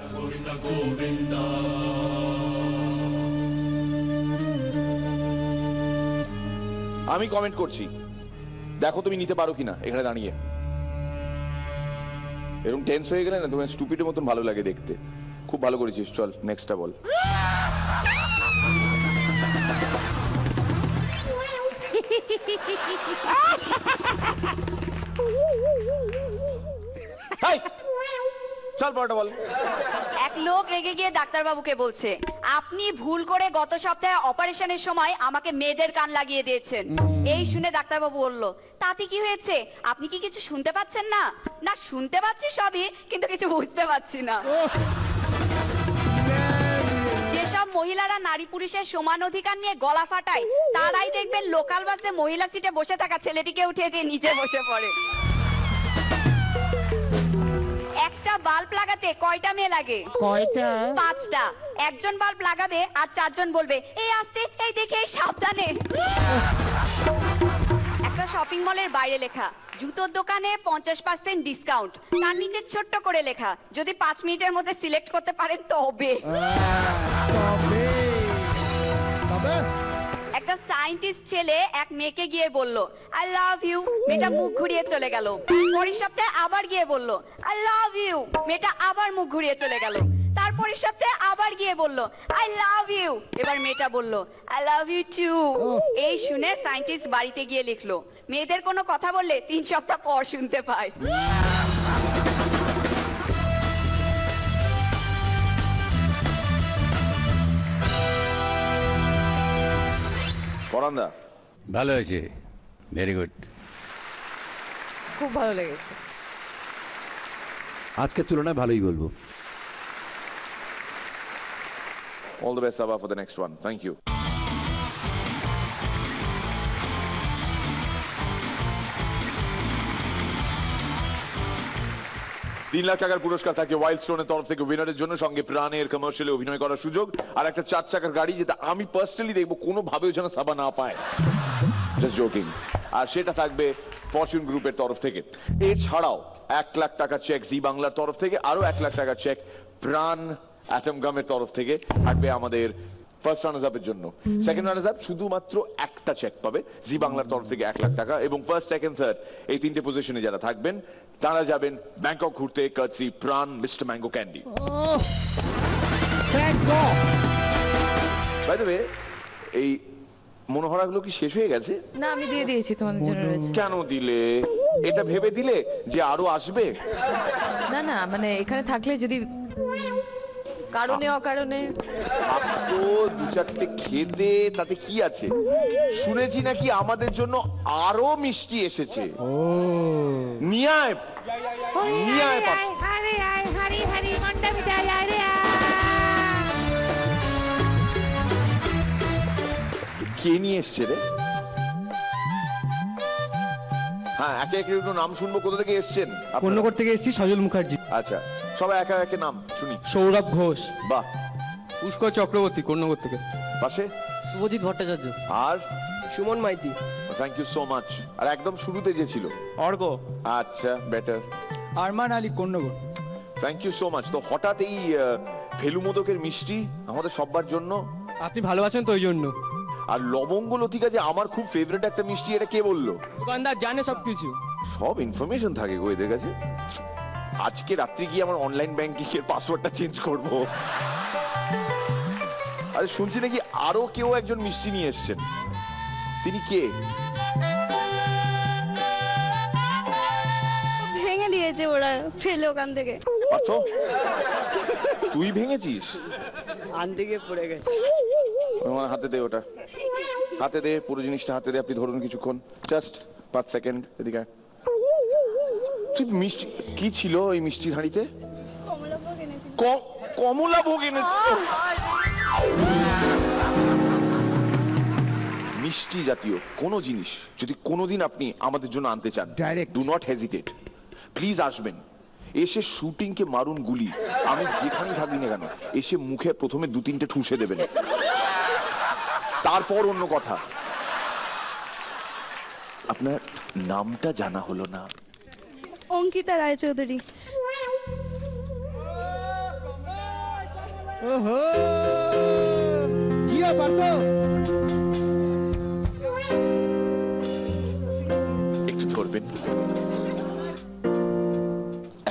আমি কমেন্ট করছি, দেখো তুমি নিতে পারো কিনা এখানে দাঁড়িয়ে। এরকম টেন্স হয়ে গেলে না তোমার স্টুপিডের মতন ভালো লাগে দেখতে। খুব ভালো করেছিস, চল নেক্সটটা বল। চল পড়াটা বল। এক লোক রেগে গিয়ে ডাক্তারবাবুকে বলছে, আপনি ভুল করে গত সপ্তাহে অপারেশনের সময় আমাকে মেয়েদের কান লাগিয়ে দিয়েছেন। এই শুনে ডাক্তারবাবু বলল, তাতে কি হয়েছে? আপনি কি কিছু শুনতে পাচ্ছেন না? না, শুনতে পাচ্ছি সবই, কিন্তু কিছু বুঝতে পারছি না। যেসব মহিলারা নারী পুরুষের সমান অধিকার নিয়ে গলা ফাটায়, তারাই দেখবেন লোকাল বাসে মহিলা সিটে বসে থাকা ছেলেটিকে উঠিয়ে দিয়ে নিচে বসে পড়ে। একটা বাল্ব লাগাতে কয়টা মেয়ে লাগে? কয়টা? 5টা। একজন বাল্ব লাগাবে আর 4জন বলবে, এই আস্তে, এই দেখে, এই সাবধানে। একটা শপিং মলের বাইরে লেখা, জুতোর দোকানে 50% ডিসকাউন্ট, তার নিচে ছোট্ট করে লেখা, যদি 5 মিনিটের মধ্যে সিলেক্ট করতে পারেন তবে। একটা সায়েন্টিস্ট ছেলে এক মেয়েকে গিয়ে বলল, আই লাভ ইউ। মেয়েটা মুখ ঘুরিয়ে চলে গেল। পরের সপ্তাহে আবার গিয়ে বলল, আই লাভ ইউ। মেয়েটা আবার মুখ ঘুরিয়ে চলে গেল। তারপরের সপ্তাহে আবার গিয়ে বলল, আই লাভ ইউ। এবার মেয়েটা বলল, আই লাভ ইউ টু। এই শুনে সায়েন্টিস্ট বাড়িতে গিয়ে লিখলো, মেয়েদের কোনো কথা বললে 3 সপ্তাহ পর শুনতে পায়। পরান্দা ভালো হয়েছে, ভেরি গুড। খুব ভালো লেগেছে। আজকের তুলনায় ভালোই বলবো। All the best, Sabha, for the next one. Thank you. $3 lakh পুরস্কার থাকে ওয়াইল্ড স্টোনের তরফ থেকে উইনারের জন্য, সঙ্গে প্রাণের কমার্শিয়ালে অভিনয় করার সুযোগ, আর একটা 4 চাকার গাড়ি, যেটা আমি পার্সোনালি দেখবো কোনোভাবেও যেন সাবা না পায়। Just joking. আর সেটা থাকবে ফরচুন গ্রুপের তরফ থেকে। এছাড়াও $1 লাখ চেক জি বাংলার তরফ থেকে, আরো $1 লাখ চেক প্রাণ অ্যাটম গামের তরফ থেকে থাকবে আমাদের ফার্স্ট রানার্স আপের জন্য। সেকেন্ড রানার্স আপ শুধুমাত্র একটা চেক পাবে জি বাংলার তরফ থেকে $1 লাখ, এবং ফার্স্ট, সেকেন্ড, থার্ড এই 3টে পজিশনে যারা থাকবেন তারা যাবেন ব্যাংকক ঘুরতে, কার্সি প্রাণ Mr mango candy. By the way, এই মনোহরাগুলো কি শেষ হয়ে গেছে? না, আমি দিয়ে দিয়েছি তোমাদের জন্য রয়েছে। কেন দিলে? এটা ভেবে দিলে যে আরো আসবে? না না, মানে এখানে থাকলে যদি কারণে অকারণে তো 2-4টে খেতে তাতে কি আছে? শুনেছি নাকি আমাদের জন্য আরো মিষ্টি এসেছে। নিয়ে আয়, নিয়ে আয়। আরে আয়, হারি হারি মন্ডা মিঠাই, আরে কে নিয়ে এসছে রে? হ্যাঁ, একে একে একটু নাম শুনবো। কোথা থেকে এসছেন? কন্যগর থেকে এসেছি, সজল মুখার্জি। আচ্ছা, সবাই একে একে নাম শুনি। সৌরভ ঘোষ। বাহ। পুষ্কর চক্রবর্তী, কন্যগর থেকে। পাশে শুভজিৎ ভট্টাচার্য। আর Suman Maity. Thank you so much. আর একদম শুরুতে যে ছিল অর্ক। আচ্ছা, better. Arman Ali, Konnagar. Thank you so much. তো হঠাৎ এই ফেলু মোদকের মিষ্টি আমাদের সবার জন্য? আপনি ভালোবাসেন তো ওই জন্য। আর লবঙ্গ লতিকা যে আমার খুব ফেভারিট একটা মিষ্টি, এটা কে বললো? দোকানদার জানে সবকিছু, সব ইনফরমেশন থাকে গো এদের কাছে। আজকে রাত্রি গিয়ে আমার অনলাইন ব্যাংকিং এর পাসওয়ার্ডটা চেঞ্জ করব। আরে শুনছি নাকি আরো কেউ একজন মিষ্টি নিয়ে এসেছেন। তিনি কে? ভেঙে দিয়েছে ওরা, ফেলে ওখান থেকে। পার্থ, তুই ভেঙেছিস? আনতে গিয়ে পড়ে গেছে। আমার হাতে দে ওটা, হাতে দে, পুরো জিনিসটা হাতে দে। আপনি ধরুন কিছুক্ষণ, জাস্ট 5 সেকেন্ড। এদিকে তুই মিষ্টি কি ছিল এই মিষ্টির হাঁড়িতে? কমলা ভোগ এনেছে। মিষ্টি জাতীয় কোনো জিনিস যদি কোনোদিন আপনি আমাদের জন্য আনতে চান, direct do not hesitate, please আসবেন। এসে শুটিংকে মারুন গুলি, আমি যেখানে থাকি না কেন, এসে মুখে প্রথমে 2-3টে ঠুসে দেবেন, তারপর অন্য কথা। আপনার নামটা জানা হলো না। অঙ্কিতা রায়চৌধুরী। ওহো, জিও পার্থ। একটু ধরবেন,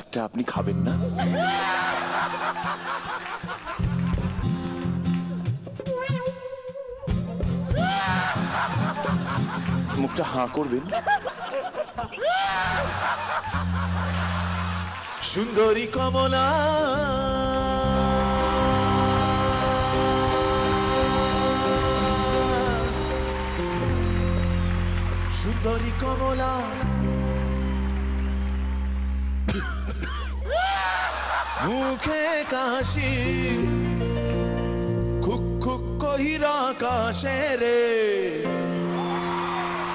একটা আপনি খাবেন না? মুখটা হাঁ করবেন। সুন্দরী কমলা সুন্দরী কমলা মুখে কাশি খুক খুক কহিরা কাশে রে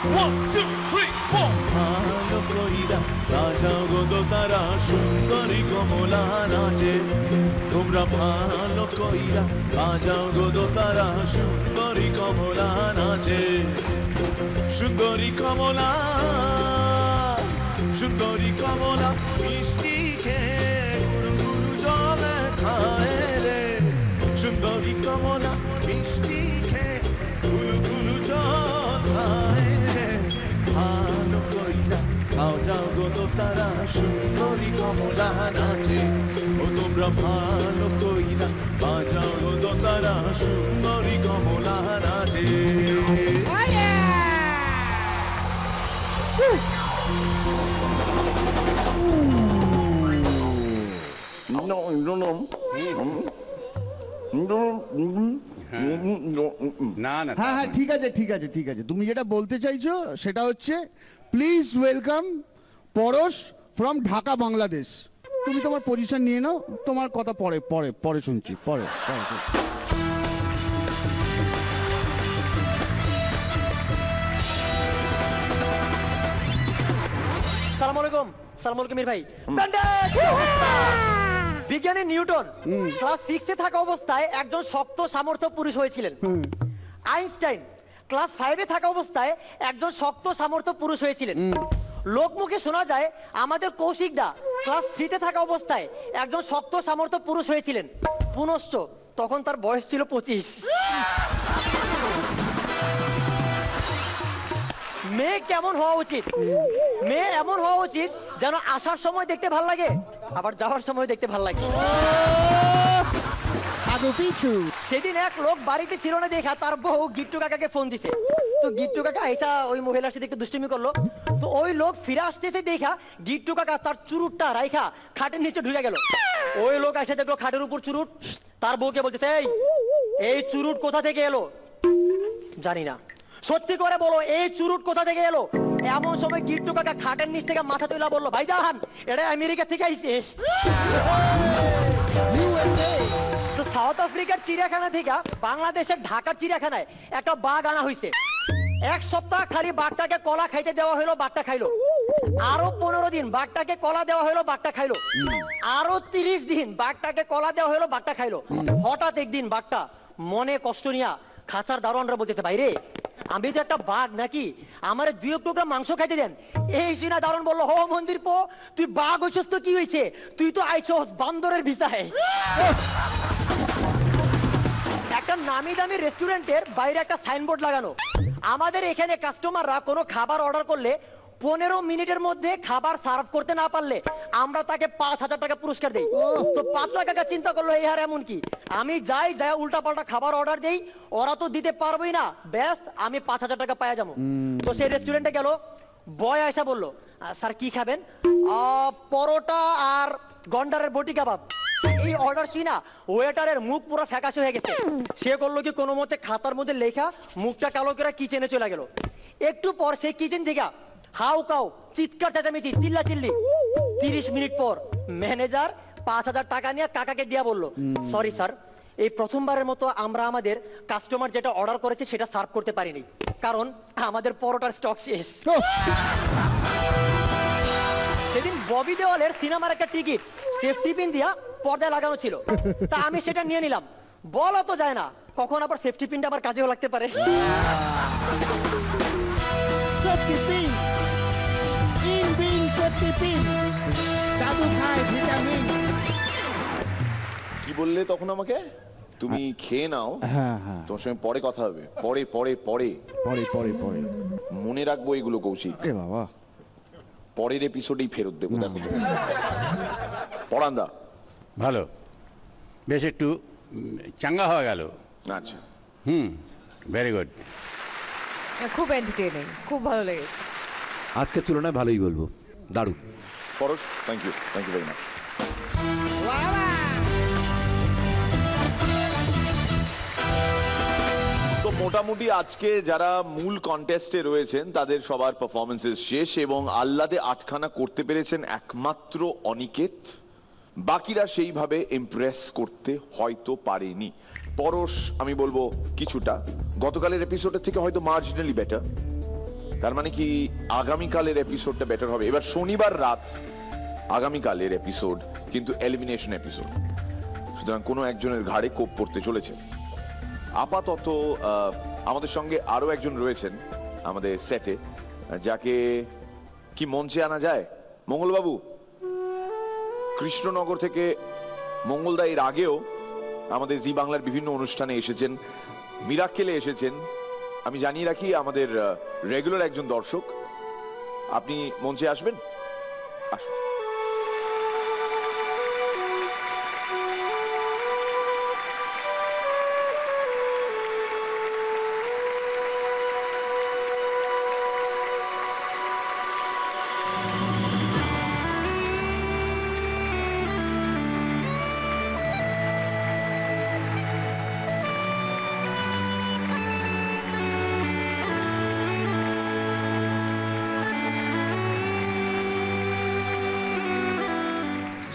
1 2 3 4 ভালো কইরা রাজা গো তারা সুন্দরী কমলা নাচে তোমরা ভালো কইরা রাজা গো তারা সুন্দরী কমলা নাচে সুন্দরী কমলা সুন্দরী কমলা মিষ্টি খেয়ে গুরু গুরু জলে খায় রে সুন্দরী কমলা মিষ্টি খেয়ে গুরু গুরু জল খায় রে ভালো কইরা খাও যাও গো তারা সুন্দরী কমলা নাচে ও তোমরা ভালো কইরা বাজাও গো তারা সুন্দরী কমলা নাচে না না হ্যাঁ হ্যাঁ ঠিক আছে ঠিক আছে ঠিক আছে তুমি যেটা বলতে চাইছো সেটা হচ্ছে please welcome Parash from Dhaka Bangladesh. তুমি তোমার পজিশন নিয়ে নাও, তোমার কথা পরে পরে পরে শুনছি পরে পরে শুনছি। সালাম আলাইকুম। সালাম আলাইকুম মির ভাই। বিজ্ঞানী নিউটন ক্লাস 6 এ থাকা অবস্থায় একজন শক্ত সামর্থ্য পুরুষ হয়েছিলেন। আইনস্টাইন ক্লাস 5 এ থাকা অবস্থায় একজন শক্ত সামর্থ্য পুরুষ হয়েছিলেন। লোকমুখে শোনা যায় আমাদের কৌশিকদা ক্লাস 3 তে থাকা অবস্থায় একজন শক্ত সামর্থ্য পুরুষ হয়েছিলেন। পুনশ্চ তখন তার বয়স ছিল 25। মেয়ে কেমন হওয়া উচিত? মেয়ে এমন হওয়া উচিত যেন আসার সময় দেখতে ভাল লাগে আবার যাওয়ার সময় দেখতে ভাল লাগে। সেদিন এক লোক বাড়িতে ছিল না দেখা তার বউ গিট্টু কাকাকে ফোন দিছে। তো গিট্টু কাকা আইসা ওই মহিলার সাথে একটু দুষ্টুমি করলো। তো ওই লোক ফিরে আসতেছে দেখা গিট্টু কাকা তার চুরুটটা রাইখা খাটের নিচে ঢুকে গেল। ওই লোক এসে দেখলো খাটের উপর চুরুট। তার বউকে বলতেছে এই চুরুট কোথা থেকে এলো? জানি না। সত্যি করে বলো এই চুরুট কোথা থেকে এলো? এমন সময় গিট্টু কাকা খাটের নিচ থেকে মাথা তুলে বললো ভাইজান এটা আমেরিকা থেকে আইছে। তো সাউথ আফ্রিকার চিড়িয়াখানা থেকে বাংলাদেশের ঢাকার চিড়িয়াখানায় একটা বাঘ আনা হয়েছে। এক সপ্তাহ খালি বাঘটাকে কলা খাইতে দেওয়া হলো, বাঘটা খাইলো। আরো 15 দিন বাঘটাকে কলা দেওয়া হলো, বাঘটা খাইলো। আরো 30 দিন বাঘটাকে কলা দেওয়া হলো, বাঘটা খাইলো। হঠাৎ একদিন বাঘটা মনে কষ্ট নিয়া খাঁচার দারোয়ানরা বলতেছে ভাইরে আমি তো একটা বাঘ নাকি, আমার 2 টুকরা মাংস খাইতে দেন। এই সিনা দারোয়ান বললো হো মন্দির পো তুই বাঘ হইছস তো কি হয়েছে, তুই তো আইছস বান্দরের ভিসায়। একটা নামি দামি রেস্টুরেন্টের বাইরে একটা সাইনবোর্ড লাগানো, আমাদের এখানে কাস্টমাররা কোনো খাবার অর্ডার করলে 15 মিনিটের মধ্যে খাবার সার্ভ করতে না পারলে আমরা তাকে 5000 টাকা পুরস্কার দেই। তো পাতলা কাকা চিন্তা করলো এই হার এমন কি, আমি যাই উল্টা পাল্টা খাবার অর্ডার দেই, ওরা তো দিতে পারবেই না, ব্যাস আমি 5000 টাকা পাওয়া যাবো। তো সেই রেস্টুরেন্টে গেল, বয় আয়সা বললো স্যার কি খাবেন? পরোটা আর গন্ডারের বটি কাবাব। এই অর্ডার শুই না ওয়েটারের মুখ পুরো ফ্যাকাশে হয়ে গেছে। সে করলো কি কোনো মতে খাতার মধ্যে লেখা মুখটা কালো করে কিচেনে চলে গেল। একটু পর সেই কিচেন থেকে হাউ কাউ চিৎকার চেঁচামেচি চিল্লা চিল্লি। 30 মিনিট পর ম্যানেজার 5000 টাকা নিয়ে কাকাকে দিয়া বললো সরি স্যার এই প্রথমবারের মতো আমরা আমাদের কাস্টমার যেটা অর্ডার করেছে সেটা সার্ভ করতে পারিনি, কারণ আমাদের পরোটার স্টক শেষ। সেদিন ববি দেওয়ালের সিনেমার একটা টিকিট সেফটি পিন দিয়া পর্দায় লাগানো ছিল, তা আমি সেটা নিয়ে নিলাম। বলা তো যায় না কখন আবার সেফটি পিনটা আবার কাজেও লাগতে পারে। সেফটি পিন ইনবিন সেফটি পিন দাদু খায় ভিটামিন। কি বললে তখন আমাকে? তুমি খেয়ে নাও, হ্যাঁ হ্যাঁ তোমার সঙ্গে পরে কথা হবে। পরে পরে পরে পরে পরে পরে মনে রাখবো এগুলো কৌশিক। এ বাবা পরের এপিসোডেই ফেরত দেবো। দেখো তুমি পড়ান্দা ভালো, বেশ একটু চাঙ্গা হয়ে গেল। আচ্ছা ভেরি গুড, খুব এন্টারটেইনিং, খুব ভালো লেগেছে। আজকের তুলনায় ভালোই বলবো, দারুণ। পরশ থ্যাংক ইউ ভেরি মাচ। তো মোটামুটি আজকে যারা মূল কন্টেস্টে রয়েছেন তাদের সবার পারফরমেন্সেস শেষ এবং আহ্লাদে আটখানা করতে পেরেছেন একমাত্র অনিকেত। বাকিরা সেইভাবে ইমপ্রেস করতে হয়তো পারেনি। পরশ আমি বলবো কিছুটা, গতকালের এপিসোডের থেকে হয়তো মার্জিনালি বেটার। তার মানে কি আগামীকালের এপিসোডটা বেটার হবে। এবার শনিবার রাত আগামীকালের এপিসোড কিন্তু এলিমিনেশন এপিসোড, সুতরাং কোনো একজনের ঘাড়ে কোপ পড়তে চলেছে। আপাতত আমাদের সঙ্গে আরো একজন রয়েছেন আমাদের সেটে, যাকে কি মঞ্চে আনা যায়? মঙ্গলবাবু, কৃষ্ণনগর থেকে মঙ্গলদা এর আগেও আমাদের জি বাংলার বিভিন্ন অনুষ্ঠানে এসেছেন, মিরাক্কেলে এসেছেন। আমি জানিয়ে রাখি আমাদের রেগুলার একজন দর্শক। আপনি মঞ্চে আসবেন? আসুন।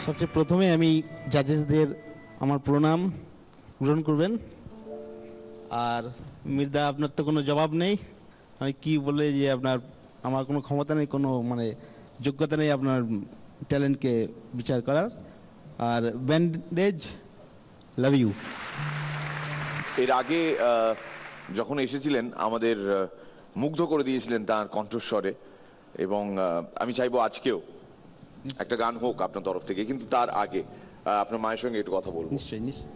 সবচেয়ে প্রথমে আমি জাজেসদের আমার প্রণাম গ্রহণ করবেন। আর মির্দা, আপনার তো কোনো জবাব নেই, আমি কি বলে যে আপনার আমার কোনো ক্ষমতা নেই, কোনো মানে যোগ্যতা নেই আপনার ট্যালেন্টকে বিচার করার। আর ব্যান্ডেজ, লাভ ইউ। এর আগে যখন এসেছিলেন আমাদের মুগ্ধ করে দিয়েছিলেন তার কণ্ঠস্বরে, এবং আমি চাইবো আজকেও একটা গান হোক আপনার তরফ থেকে। কিন্তু তার আগে আপনার মায়ের সঙ্গে একটু কথা বলবো। নিশ্চয়ই নিশ্চয়ই।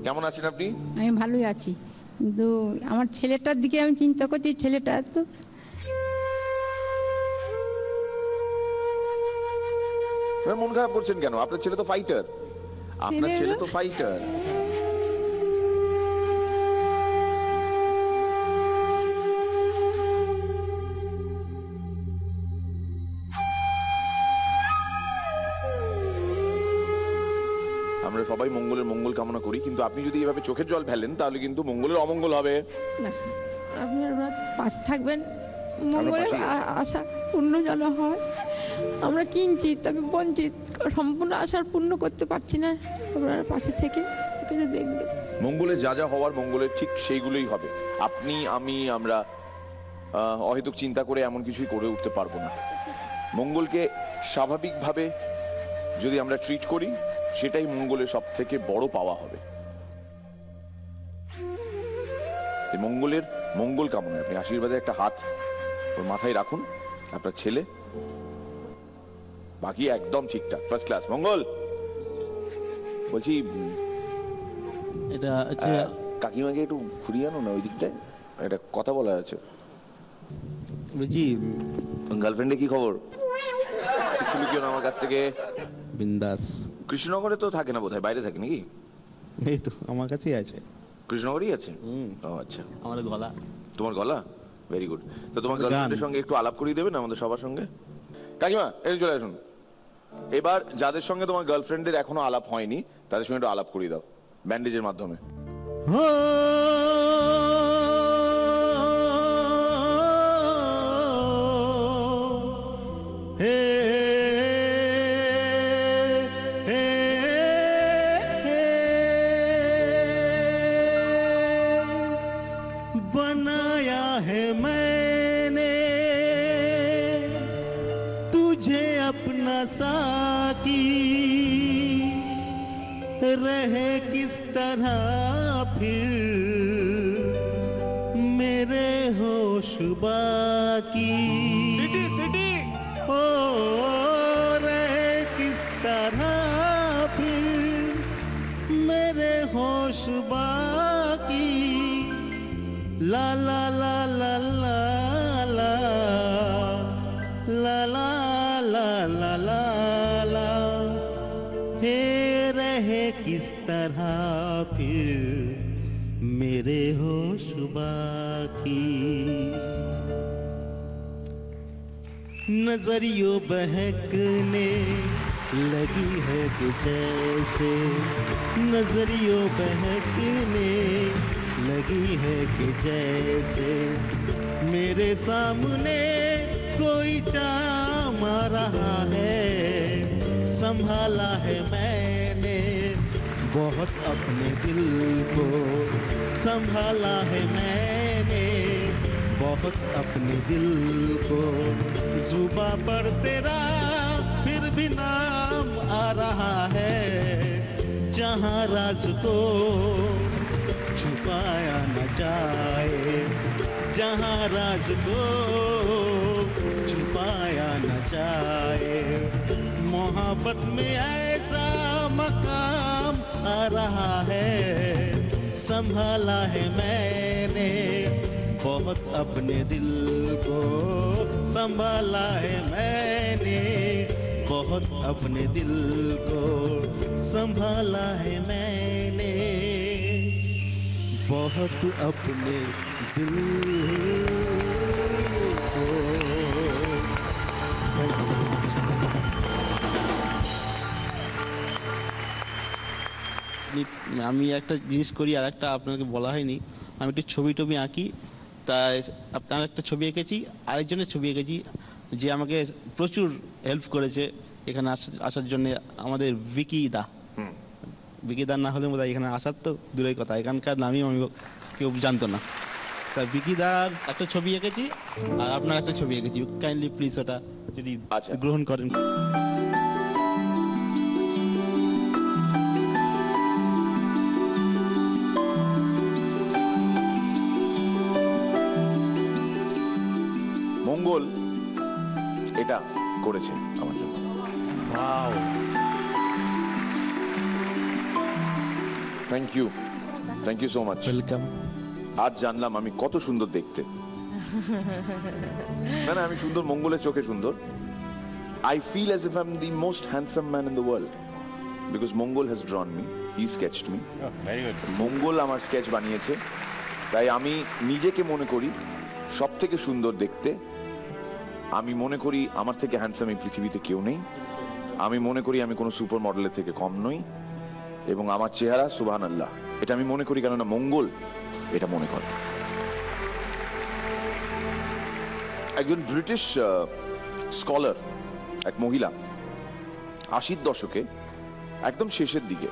কেমন আছেন আপনি? আমি ভালোই আছি, কিন্তু আমার ছেলেটার দিকে আমি চিন্তা করছি। ছেলেটা তো মন খারাপ করছেন কেন? আপনার ছেলে তো ফাইটার, আপনার ছেলে তো ফাইটার। আমরা সবাই মঙ্গলের মঙ্গল কামনা করি, কিন্তু আপনি যদি এভাবে চোখের জল ফেলেন তাহলে কিন্তু মঙ্গলের অমঙ্গল হবে। আপনি আমার পাশে থাকবেন, মঙ্গলের আশা পূর্ণ যেন হয়। আমরা কিঞ্চিত, আমি বঞ্চিত, সম্পূর্ণ আশার পূর্ণ করতে পারছি না। আপনার পাশে থেকে এখানে দেখবে মঙ্গলের যা যা হওয়ার মঙ্গলের ঠিক সেইগুলোই হবে। আপনি, আমি, আমরা অহেতুক চিন্তা করে এমন কিছুই করে উঠতে পারবো না। মঙ্গলকে স্বাভাবিকভাবে যদি আমরা ট্রিট করি, সেটাই মঙ্গলের সব থেকে বড় পাওয়া হবে। মঙ্গলের মঙ্গল কামনায় আপনি আশীর্বাদে একটা হাত ওর মাথায় রাখুন। আপনার ছেলে বাকি একদম ঠিকঠাক, ফার্স্ট ক্লাস। মঙ্গল, বলছি এটা কাকিমাকে একটু ঘুরিয়ে আনো না ওই দিকটায়, একটা কথা বলা আছে। বুঝি গার্লফ্রেন্ডে কি খবর? কিছু লুকিও না আমার কাছ থেকে। বিন্দাস। কৃষ্ণনগরে তো থাকে না বোধহয়, বাইরে থাকে নাকি? এই তো আমার কাছেই আছে। কৃষ্ণনগরই আছে? ও আচ্ছা। আমার গলা। তোমার গলা? Very good. তো তোমার গার্লফ্রেন্ডের সঙ্গে একটু আলাপ করিয়ে দেবেন আমাদের সবার সঙ্গে। কাকিমা এই চলে আসুন। এবার যাদের সঙ্গে তোমার গার্লফ্রেন্ডের এখনো আলাপ হয়নি তাদের সঙ্গে একটু আলাপ করিয়ে দাও ব্যান্ডেজের মাধ্যমে। बनाया है मैंने तुझे अपना साकी, रहे किस तरह फिर मेरे होश बाकी। सिटी सिटी ओ रहे किस तरह फिर मेरे होश बाकी। ला ला ला ला ला ला ला ला ला ला ला ला हे रहे किस तरह फिर मेरे होश बाकी। नजरियों बहकने लगी है कि जैसे नजरियों बहकने लगी है कि जैसे मेरे सामने कोई चाम आ रहा है संभाला है मैंने बहुत अपने दिल को संभाला है मैंने बहुत अपने दिल को जुबां पर तेरा फिर भी नाम आ रहा है जहां राज को छुपाया न जाए जहां राज को छुपाया न जाए मोहब्बत में ऐसा मकाम आ रहा है संभाला है मैंने बहुत अपने दिल को संभाला है मैंने बहुत अपने दिल को संभाला है मैंने बहुत अपने दिल को আমি একটা জিনিস করি আর একটা আপনাকে বলা হয়নি আমি একটু ছবি টবি আঁকি তাই আপনার একটা ছবি এঁকেছি আরেকজনের ছবি এঁকেছি যে আমাকে প্রচুর হেল্প করেছে এখানে আসার জন্য আমাদের ভিকি দা না হলে বোধহয় এখানে আসার তো দূরের কথা এখানকার নামই আমি কেউ জানতো না তা ভিকি দার একটা ছবি এঁকেছি আর আপনার একটা ছবি এঁকেছি কাইন্ডলি প্লিজ ওটা যদি গ্রহণ করেন মঙ্গল এটা করেছে আমার জন্য wow thank you so much welcome আজ জানলাম আমি কত সুন্দর দেখতে না না আমি সুন্দর মঙ্গলের চোখে সুন্দর I feel as if I'm the most handsome man in the world because Mongol has drawn me he sketched me very good মঙ্গল আমার স্কেচ বানিয়েছে তাই আমি নিজেকে মনে করি সবথেকে সুন্দর দেখতে আমি মনে করি আমার থেকে হ্যান্ডসাম এই পৃথিবীতে কেউ নেই আমি মনে করি আমি কোনো সুপার মডেলের থেকে কম নই এবং আমার চেহারা সুবহানাল্লাহ এটা আমি মনে করি কেননা মঙ্গল এটা মনে করে একজন ব্রিটিশ স্কলার এক মহিলা ৮০ দশকে একদম শেষের দিকে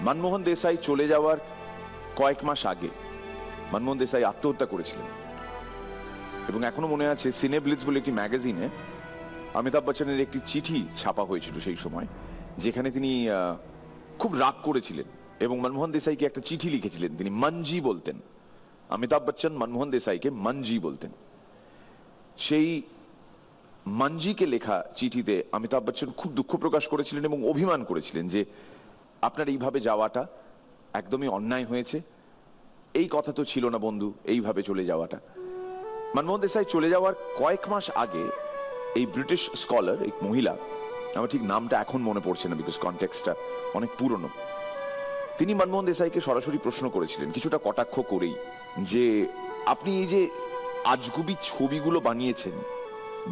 মনমোহন দেসাই চলে যাওয়ার কয়েক মাস আগে মনমোহন দেসাই আত্মহত্যা করেছিলেন এবং এখনো মনে আছে সিনেব্লিটজ বলে একটি ম্যাগাজিনে অমিতাভ বচ্চনের একটি চিঠি ছাপা হয়েছিল সেই সময় যেখানে তিনি খুব রাগ করেছিলেন এবং মনমোহন দেসাইকে একটা চিঠি লিখেছিলেন তিনি মনজি বলতেন অমিতাভ বচ্চন মনমোহন দেসাইকে মনজি বলতেন সেই মনজিকে লেখা চিঠিতে অমিতাভ বচ্চন খুব দুঃখ প্রকাশ করেছিলেন এবং অভিমান করেছিলেন যে আপনার এইভাবে যাওয়াটা একদমই অন্যায় হয়েছে এই কথা তো ছিল না বন্ধু এইভাবে চলে যাওয়াটা মনমোহন দেসাই চলে যাওয়ার কয়েক মাস আগে এই ব্রিটিশ স্কলার এক মহিলা আমার ঠিক নামটা এখন মনে পড়ছে না বিকজ কনটেক্সটটা অনেক পুরনো তিনি মনমোহন দেসাইকে সরাসরি প্রশ্ন করেছিলেন কিছুটা কটাক্ষ করেই যে আপনি এই যে আজগুবি ছবিগুলো বানিয়েছেন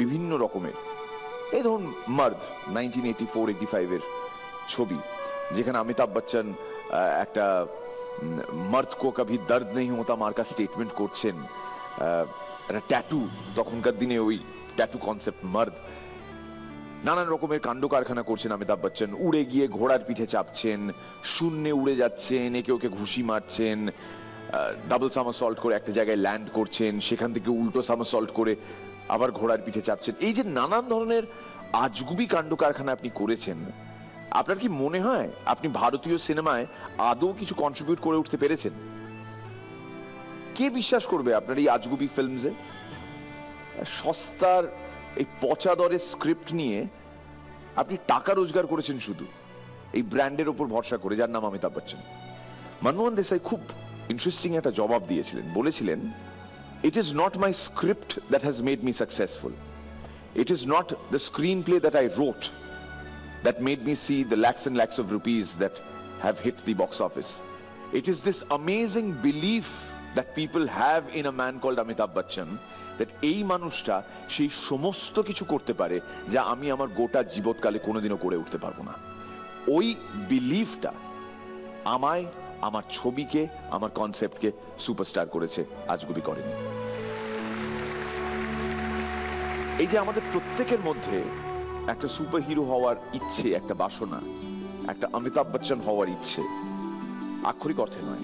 বিভিন্ন রকমের এই ধরুন মর্দ 1984-85 এর ছবি যেখানে অমিতাভ বচ্চন একটা মর্দ কো কভি দর্দ নেই হোতা মার্কা স্টেটমেন্ট করছেন একটা ট্যাটু তখনকার দিনে ওই ট্যাটু কনসেপ্ট মর্দ নানান রকমের কাণ্ড কারখানা করছেন অমিতাভ বচ্চন উড়ে গিয়ে ঘোড়ার পিঠে চাপছেন শূন্যে উড়ে যাচ্ছেন একে ওকে ঘুষি মারছেন ডাবল সামারসল্ট করে একটা জায়গায় ল্যান্ড করছেন সেখান থেকে উল্টো সামারসল্ট করে আবার ঘোড়ার পিঠে চাপছেন এই যে নানান ধরনের আজগুবি কাণ্ড কারখানা আপনি করেছেন আপনার কি মনে হয় আপনি ভারতীয় সিনেমায় আদৌ কিছু কন্ট্রিবিউট করে উঠতে পেরেছেন কে বিশ্বাস করবে আপনার এই আজগুবি ফিল্মসে সস্তার এই পচা দরের স্ক্রিপ্ট নিয়ে আপনি টাকা রোজগার করেছেন শুধু এই ব্র্যান্ডের উপর ভরসা করে যার নাম অমিতাভ বচ্চন মনমোহন দেসাই খুব ইন্টারেস্টিং একটা জবাব দিয়েছিলেন বলেছিলেন it is not my script that has made me successful it is not the screenplay that I wrote that made me see the lakhs and lakhs of rupees that have hit the box office it is this amazing belief that people have in a man called Amitabh Bachchan that এই মানুষটা সেই সমস্ত কিছু করতে পারে যা আমি আমার গোটা জীবৎকালে কোনোদিনও করে উঠতে পারবো না। ওই বিলিফটা আমায়, আমার ছবিকে, আমার কনসেপ্টকে সুপারস্টার করেছে, আজগুবি করেনি। এই যে আমাদের প্রত্যেকের মধ্যে একটা সুপার হিরো হওয়ার ইচ্ছে, একটা বাসনা, একটা অমিতাভ বচ্চন হওয়ার ইচ্ছে, আক্ষরিক অর্থে নয়,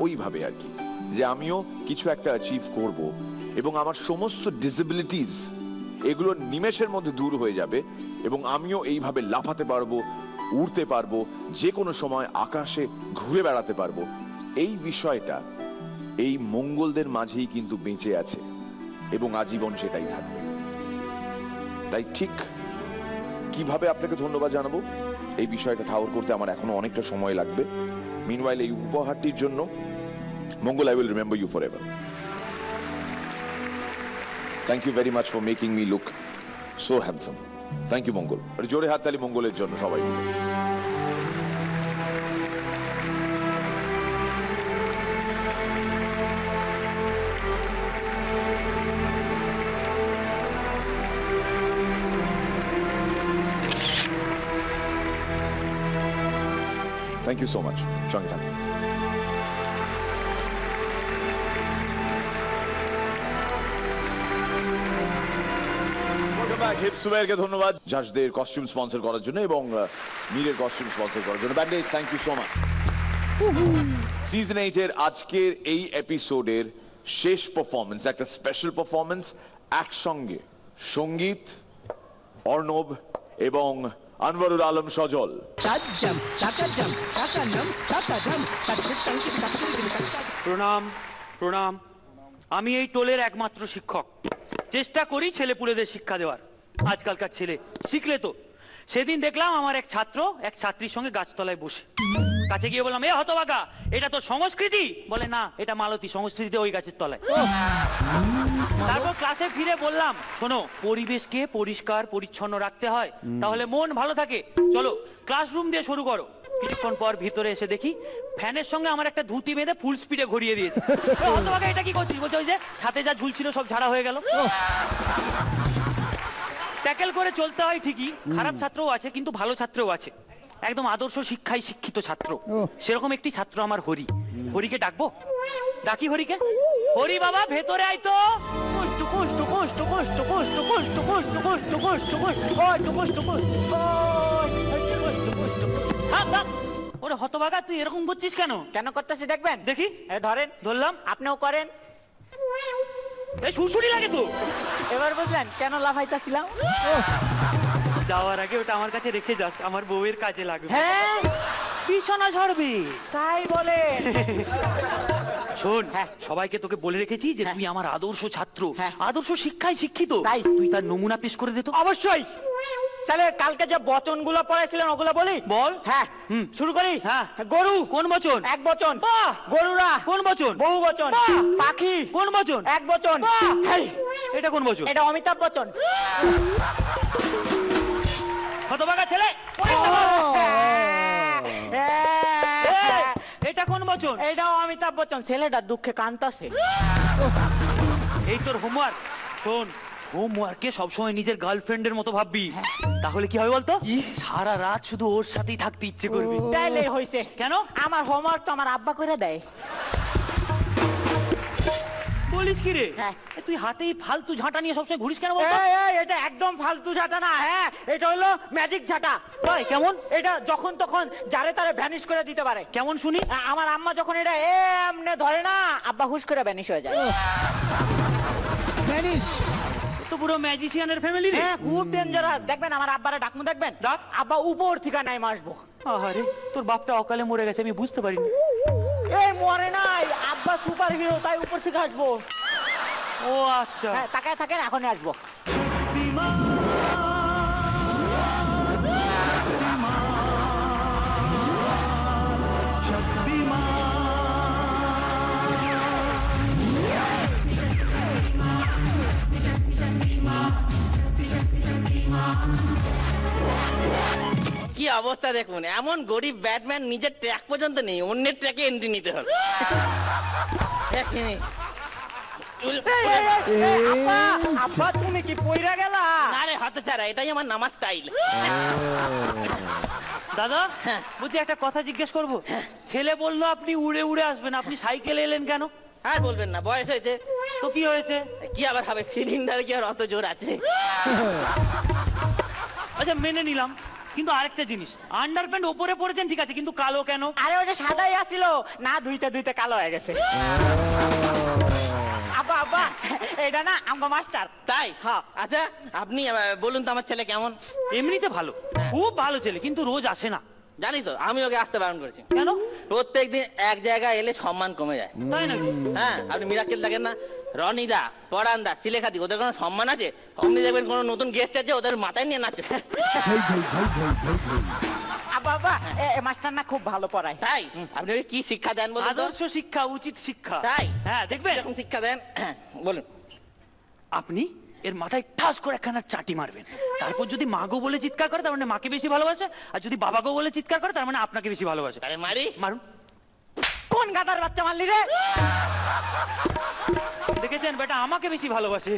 ওইভাবে আর কি, যে আমিও কিছু একটা অ্যাচিভ করব এবং আমার সমস্ত ডিসেবিলিটিস এগুলো নিমেষের মধ্যে দূর হয়ে যাবে এবং আমিও এইভাবে লাফাতে পারবো, উড়তে পারবো, যে কোনো সময় আকাশে ঘুরে বেড়াতে পারবো। এই বিষয়টা এই মঙ্গলদের মাঝেই কিন্তু বেঁচে আছে এবং আজীবন সেটাই থাকবে। তাই ঠিক কিভাবে আপনাকে ধন্যবাদ জানাবো এই বিষয়টা ঠাউর করতে আমার এখনো অনেকটা সময় লাগবে। মিনওয়াইল এই উপহারটির জন্য মঙ্গল, I will remember you forever. Thank you very much for making me look so handsome. Thank you মঙ্গল। জোরে হাততালি মঙ্গলের জন্য সবাই মিলে। Thank you so much. সঙ্গে থাকুন। হিপসওয়্যারকে ধন্যবাদ জাজদের কস্টিউম স্পন্সর করার জন্য এবং মীরের কস্টিউম স্পন্সর করার জন্য। Bandage, thank you so much. Season 8 এর আজকের এই এপিসোডের শেষ পারফরমেন্স, একটা স্পেশাল পারফরমেন্স, একসঙ্গে সঙ্গীত, অর্ণব এবং আনওয়ারুল আলম সজল। প্রণাম প্রণাম। আমি এই টোলের একমাত্র শিক্ষক, চেষ্টা করি ছেলেপুলেদের শিক্ষা দেওয়ার। আজকালকার ছেলে শিখলে তো। সেদিন দেখলাম আমার এক ছাত্র এক ছাত্রীর সঙ্গে গাছতলায় বসে, কাছে গিয়ে বললাম, এ হতভাগা, এটা তো সংস্কৃতি। বলে, না, এটা মালতী, সংস্কৃতিতে ওই গাছের তলায়। তারপর ক্লাসে ফিরে বললাম, শোনো, পরিবেশকে পরিষ্কার পরিচ্ছন্ন রাখতে হয়, তাহলে মন ভালো থাকে। চলো ক্লাসরুম দিয়ে শুরু করো। কিছুক্ষণ পর ভিতরে এসে দেখি ফ্যানের সঙ্গে আমার একটা ধুতি বেঁধে ফুল স্পিডে ঘুরিয়ে দিয়েছে। হতভাগা, এটা কি করছিস? বলছে, ওই যে ছাতে যা ঝুলছিল সব ঝাড়া হয়ে গেল। ট্যাকেল করে চলতে হয় ঠিকই, খারাপ ছাত্রও আছে কিন্তু ভালো ছাত্রও আছে। একদম আদর্শ শিক্ষায় শিক্ষিত ছাত্র, সেরকম একটি ছাত্র আমার হরি। হরিকে ডাকবো? ডাকি হরিকে। হরি বাবা, ভেতরে আয় তো। ওরে হতভাগা, তুই এরকম করছিস কেন? কেন করতেছি দেখবেন? দেখি। ধরেন। ধরলাম। আপনিও করেন। সুরসুরি লাগে তো। এবার বুঝলেন কেন লাফাইতেছিলাম? যাওয়ার আগে ওটা আমার কাছে রেখে যাস, আমার বউয়ের কাজে লাগবে। হ্যাঁ, বিছানা ঝাড়বি? তাই বলে। শোন, সবাইকে তোকে বলে রেখেছি যে তুই আমার আদর্শ ছাত্র, আদর্শ শিক্ষায় শিক্ষিত। তাই তুই তার নমুনা পেশ করে দে তো। অবশ্যই। তাহলে কালকে যে বচনগুলো পড়াইছিলেন ওগুলো বলি? বল। হ্যাঁ, শুরু করি। হ্যাঁ। গরু কোন বচন? এক বচন। বাহ। গরুরা কোন বচন? বহু বচন। বাহ। পাখি কোন বচন? এক বচন। হেই, এটা কোন বচন? এটা অমিতাভ বচ্চন। হতভাগা ছেলে, এটা কোন বচন? এইটাও অমিতাভ বচ্চন। ছেলেটা দুঃখে কাঁদতাছে। এই তোর হোমওয়ার্ক। শোন, হোমওয়ার্কে সবসময় নিজের গার্লফ্রেন্ডের মতো ভাববি, তাহলে কি হবে বলতো? সারা রাত শুধু ওর সাথেই থাকতে ইচ্ছে করবি। তাইলে হইছে। কেন? আমার হোমওয়ার্ক তো আমার আব্বা করে দেয়। বলিস কি রে? তুই হাতেই ফালতু ঝাঁটা নিয়ে সবসময় ঘুরিস কেন বলতো? এটা একদম ফালতু ঝাঁটা না। হ্যাঁ, এটা হলো ম্যাজিক ঝাঁটা। কেমন? এটা যখন তখন যারে তারে ভ্যানিশ করে দিতে পারে। কেমন শুনি? আমার আম্মা যখন এটা এমনে ধরে না, আব্বা হুশ করে ভ্যানিশ হয়ে যায়। ভ্যানিশ তো পুরো ম্যাজিশিয়ানের ফ্যামিলি রে। হ্যাঁ, খুব ডেঞ্জারাস। দেখবেন আমার আব্বারে ডাকমু, দেখবেন ডাক। আব্বা উপর থেকে নাই মাসবো। আরে, তোর বাপটা অকালে মরে গেছে, আমি বুঝতে পারিনি। এই মরে নাই, আব্বা সুপার হিরো, তাই উপর থেকে আসবো। ও আচ্ছা। হ্যাঁ, তাকায় থাকেন, এখনই আসবো। কি অবস্থা দেখুন, এমন গরিব ব্যাটম্যান নিজের ট্র্যাক পর্যন্ত নেই, অন্যের ট্র্যাকে এন্ট্রি নিতে হবে। চুল আব্বা তুমি কি পইরা গেলা? না রে হতচারা, এটাই আমার নামাজ স্টাইল। দাদা বলছি একটা কথা জিজ্ঞেস করবো। ছেলে বললো আপনি উড়ে উড়ে আসবেন, আপনি সাইকেলে এলেন কেন? আর বলবেন না, বয়স হয়েছে। তো কি হয়েছে? কি আবার হবে, সিলিন্ডারে কি আর অত জোর আছে? আচ্ছা মেনে নিলাম, কিন্তু আরেকটা জিনিস, আন্ডার প্যান্ট ওপরে পরেছেন ঠিক আছে, কিন্তু কালো কেন? আরে ওটা সাদাই আসছিল না, ধুইতে ধুইতে কালো হয়ে গেছে। আব্বা আব্বা এটা না আমগো মাস্টার। তাই? হ্যাঁ। আচ্ছা আপনি বলুন তো আমার ছেলে কেমন? এমনিতে ভালো, খুব ভালো ছেলে, কিন্তু রোজ আসে না। জানি তো, আমি ওকে আসতে বারণ করেছি। কেন? প্রত্যেকদিন এক জায়গায় এলে সম্মান কমে যায়। তাই নাকি? হ্যাঁ, আপনি মিরাক্কেল দেখেন না, রনিদা, পরানদা, সিলেখাদি, ওদের কোনো সম্মান আছে? অমনি দেখবেন কোনো নতুন গেস্ট আছে, ওদের মাথায় নিয়ে নাচছে। আব্বা আব্বা মাস্টার না খুব ভালো পড়ায়। তাই? আপনি ওকে কি শিক্ষা দেন বলুন? আদর্শ শিক্ষা, উচিত শিক্ষা। তাই? হ্যাঁ, দেখবেন এরকম শিক্ষা দেন। বলুন। আপনি এর মাথায় ঠাস করে একখানা চাটি মারবেন, তারপর যদি মা গো বলে চিৎকার করে তার মানে মাকে বেশি ভালোবাসে, আর যদি বাবা গো বলে চিৎকার করে তার মানে আপনাকে বেশি ভালোবাসে। তাহলে মারি? মারুন। কোন গাদার বাচ্চা মারলি রে? দেখেছেন বেটা আমাকে বেশি ভালোবাসে।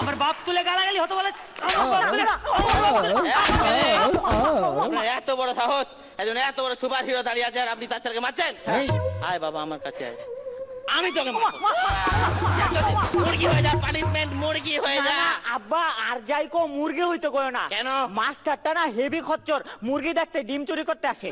আমার বাপ তুলে গালাগালি হতো বলে আপনার এত বড় সাহস, একজন এত বড় সুপার হিরো দাঁড়িয়ে আছে আর আপনি তার ছেলেকে মারছেন? আয় বাবা আমার কাছে আয়, আমি তোকে মুরগি হয়ে যা, পানিশমেন্ট মুরগি হয়ে যা। আব্বা আর যাই কো মুরগি হইতে কয় না। কেন? মাস্টারটা না হেভি খচ্চর, মুরগি দেখতে ডিম চুরি করতে আসে।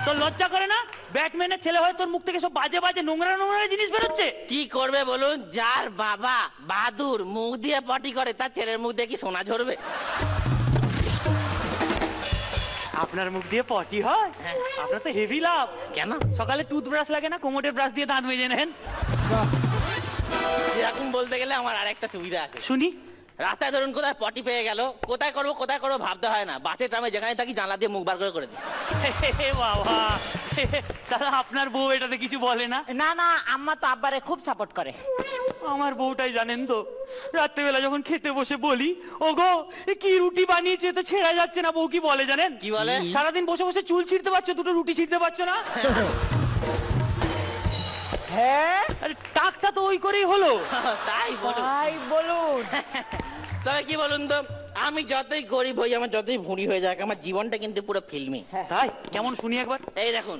তোর লজ্জা করে না? ব্যাটম্যানের ছেলে হয়, তোর মুখ থেকে সব বাজে বাজে নোংরা নোংরা জিনিস বেরোচ্ছে। কি করবে বলুন? যার বাবা বাহাদুর মুখ দিয়ে পটি করে, তার ছেলের মুখ দিয়ে কি সোনা ঝরবে? আপনার মুখ দিয়ে পটি হয়? আপনার তো হেভি লাভ। কেন? সকালে টুথব্রাশ লাগে না, কোমরের ব্রাশ দিয়ে দাঁত মেজে নেন। এরকম বলতে গেলে আমার আরেকটা সুবিধা আছে। শুনি। রাস্তায় ধরুন কোথায় পটি পেয়ে গেল, কোথায় করবো ভাবতে হয় না, বাসে ট্রামে যেখানে থাকি জানলা দিয়ে মুখ বার করে দিই। বাবা, তাহলে আপনার বউ এটাতে কিছু বলে না? না না, আম্মা তো আব্বারে খুব সাপোর্ট করে। আমার বউটাই জানেন তো, রাত্রেবেলা যখন খেতে বসে বলি ওগো কি রুটি বানিয়েছে তো ছেঁড়া যাচ্ছে না, বউ কি বলে জানেন? কি বলে? সারাদিন বসে বসে চুল ছিঁড়তে পারছো, দুটো রুটি ছিঁড়তে পারছো না? হ্যাঁ, আরে টাকটা তো ওই করেই হলো। তাই বলুন। তবে কি বলুন তো, আমি যতই গরিব হই, আমার যতই ভুঁড়ি হয়ে যাক, আমার জীবনটা কিন্তু পুরো ফিল্মি। তাই? কেমন শুনি একবার। এই দেখুন,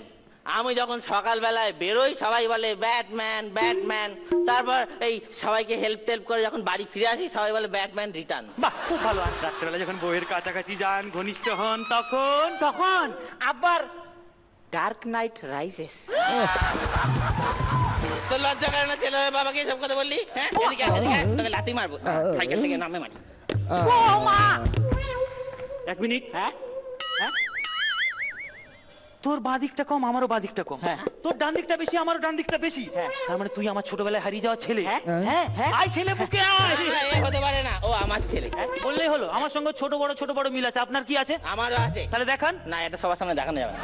আমি যখন সকালবেলায় বেরোই সবাই বলে ব্যাটম্যান ব্যাটম্যান, তারপর এই সবাইকে হেল্প টেল্প করে যখন বাড়ি ফিরে আসি সবাই বলে ব্যাটম্যান রিটার্ন। বাহ, খুব ভালো। আর রাত্রেবেলা যখন বউয়ের কাছাকাছি যান, ঘনিষ্ঠ হন, তখন আবার ডার্ক নাইট রাইজেস। তো লজ্জা করে না ছেলে হয়ে বাবাকে এসব কথা বললি? হ্যাঁ, এদিকে তোকে লাথি মারবো, সাইকেল থেকে নামে মারি। ও মা, এক মিনিট। হ্যাঁ, তোর বাঁ দিকটা কম, আমারও বাঁ দিকটা কম। তোর ডান দিকটা বেশি, আমারও ডান দিকটা বেশি। তার মানে তুই আমার ছোটবেলায় হারিয়ে যাওয়া ছেলে। হ্যাঁ, আয় ছেলে বুকে আয়। হতে পারে না, ও আমার ছেলে। বললেই হলো। আমার সঙ্গে ছোট বড় মিল আছে। আপনার কি আছে? আমারও আছে। তাহলে দেখান। না, এটা সবার সামনে দেখানো যাবে না।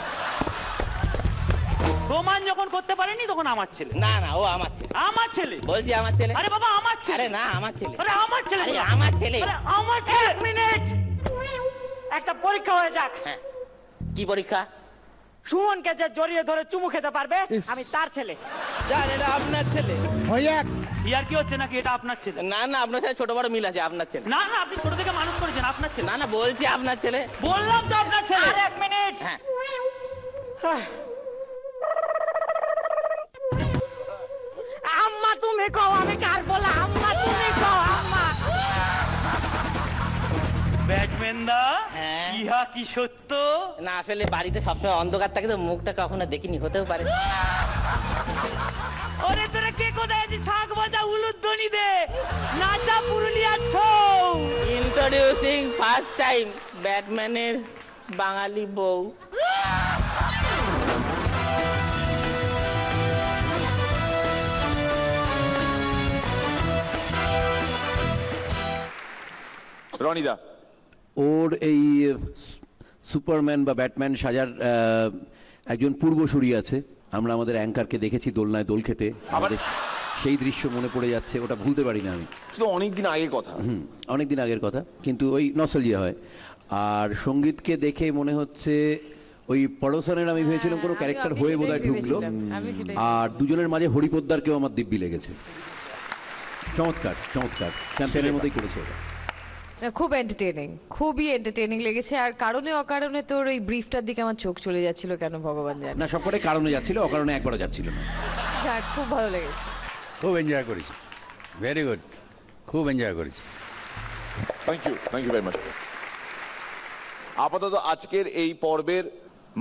প্রমাণ যখন করতে পারেনি তখন আমার ছেলে। না না, ও আমার ছেলে। আমার ছেলে? বলছি আমার ছেলে। আরে বাবা আমার ছেলে। আরে না, আমার ছেলে। আরে আমার ছেলে। আরে আমার ছেলে। আরে আমার ছেলে। এক মিনিট, একটা পরীক্ষা হয়ে যাক। হ্যাঁ, কি পরীক্ষা? সুমনকে যে জড়িয়ে ধরে চুমু খেতে পারবে আমি তার ছেলে। জান, এটা আপনার ছেলে। ইয়ার কি হচ্ছে নাকি? এটা আপনার ছেলে? না না, আপনার সাথে ছোট বড় মিল আছে, আপনার ছেলে। না না, আপনি ছোট থেকে মানুষ করেছেন, আপনার ছেলে। না না, বলছি আপনার ছেলে। বললাম তো আপনার ছেলে। আর এক মিনিট। হ্যাঁ, আম্মা তুমি কও, আমি কার বলা? আম্মা তুমি কও, আম্মা। ব্যাটম্যান দা, ইহা কি সত্য? না, আসলে বাড়িতে সবসময় অন্ধকার থাকে তো মুখটা কখনো দেখিনি, হতেও পারে। ওরে তোরা কে কোথায় আছিস? শাক ভাজা উলুধ্বনি দে, নাচা Purulia Chhau. Introducing first time ব্যাটম্যানের বাঙালি বউ। রনিদা, ওর এই সুপারম্যান বা ব্যাটম্যান সাজার একজন পূর্বসূরি আছে। আমরা আমাদের অ্যাঙ্কারকে দেখেছি দোলনায় দোল খেতে, আমাদের সেই দৃশ্য মনে পড়ে যাচ্ছে, ওটা ভুলতে পারি না আমি। অনেকদিন আগের কথা। অনেকদিন আগের কথা, কিন্তু ওই নস্টালজিয়া হয়। আর সঙ্গীতকে দেখে মনে হচ্ছে ওই পড়োশনের আমি ভেবেছিলাম কোনো ক্যারেক্টার হয়ে বোধহয় ঢুকলো, আর দুজনের মাঝে হরিপোদ্দারকেও আমার দিব্যি লেগেছে। চমৎকার চমৎকার, চ্যাম্পিয়নের মতোই করেছে ওরা। খুব এন্টারটেইনিং, খুবই এন্টারটেইনিং লেগেছে। আর কারণে অকারণে তোর ওই ব্রিফটার দিকে আমার চোখ চলে যাচ্ছিল কেন ভগবান জানে। না, সবকটাই কারণে যাচ্ছিল, অকারণে একবারও যাচ্ছিল না। যাক, খুব ভালো লেগেছে, খুব এনজয় করেছি, ভেরি গুড, খুব এনজয় করেছি। Thank you very much. আপাতত আজকের এই পর্বের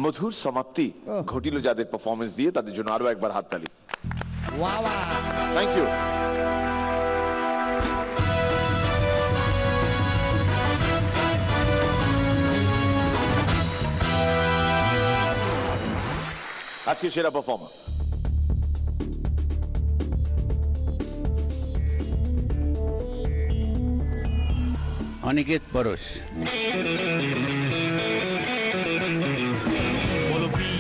মধুর সমাপ্তি ঘটিল যাদের পারফরমেন্স দিয়ে, তাদের জন্য আরো একবার হাততালি। Thank you. আজকে সেরা পারফর্মার অনিকেত পরশ। বলো পি,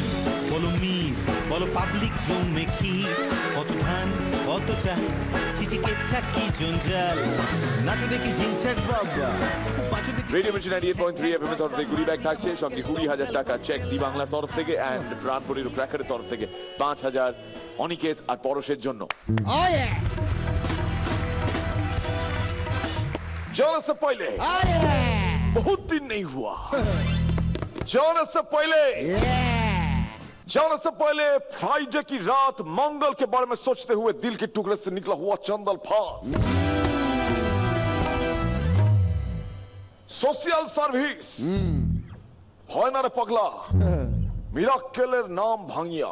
বলো মির, বলো পাবলিক জমে কি, কত ধান কত চাল, চিচি কেচ্ছা কি জঞ্জাল, নাচো দেখি ঝিংছাক বাবা। রেডিও মিশন 98.3 FM এর তরফ থেকে গুড়ি ব্যাগ থাকছে, সঙ্গে 20,000 টাকা চেক জি বাংলার তরফ থেকে অ্যান্ড প্রাণপরির ক্র্যাকারের তরফ থেকে 5,000 অনিকেত আর পরশের জন্য। जाने से पहले बहुत दिन नहीं हुआ, जाने से पहले फ्राइडे की रात मंगल के बारे में सोचते हुए दिल के टुकड़े से निकला हुआ चंदल फास। सोशल सर्विस হয় না রে পাগলা, মিরাক্কেলের নাম ভাঙিয়া।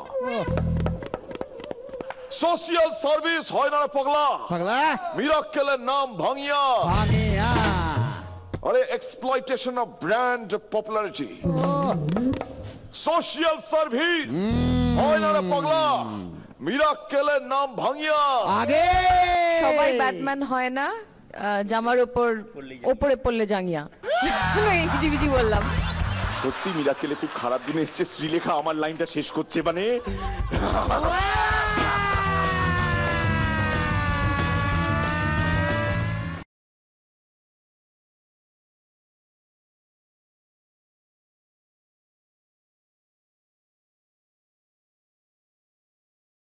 সোশিয়াল সার্ভিস হয় না রে পাগলা, মিরাক্কেলের নাম ভাঙিয়া। আরে exploitation of brand popularity. Social service হয় না রে পাগলা, মিরাক্কেলের নাম ভাঙিয়া। সবাই ব্যাটম্যান হয় না, জামার ওপরে পড়লে জাঙ্গিয়া। বিজি বিজি বললাম। সত্যি মিরাক্কেলে খুব খারাপ দিনে এসছে শ্রীলেখা, আমার লাইনটা শেষ করছে মানে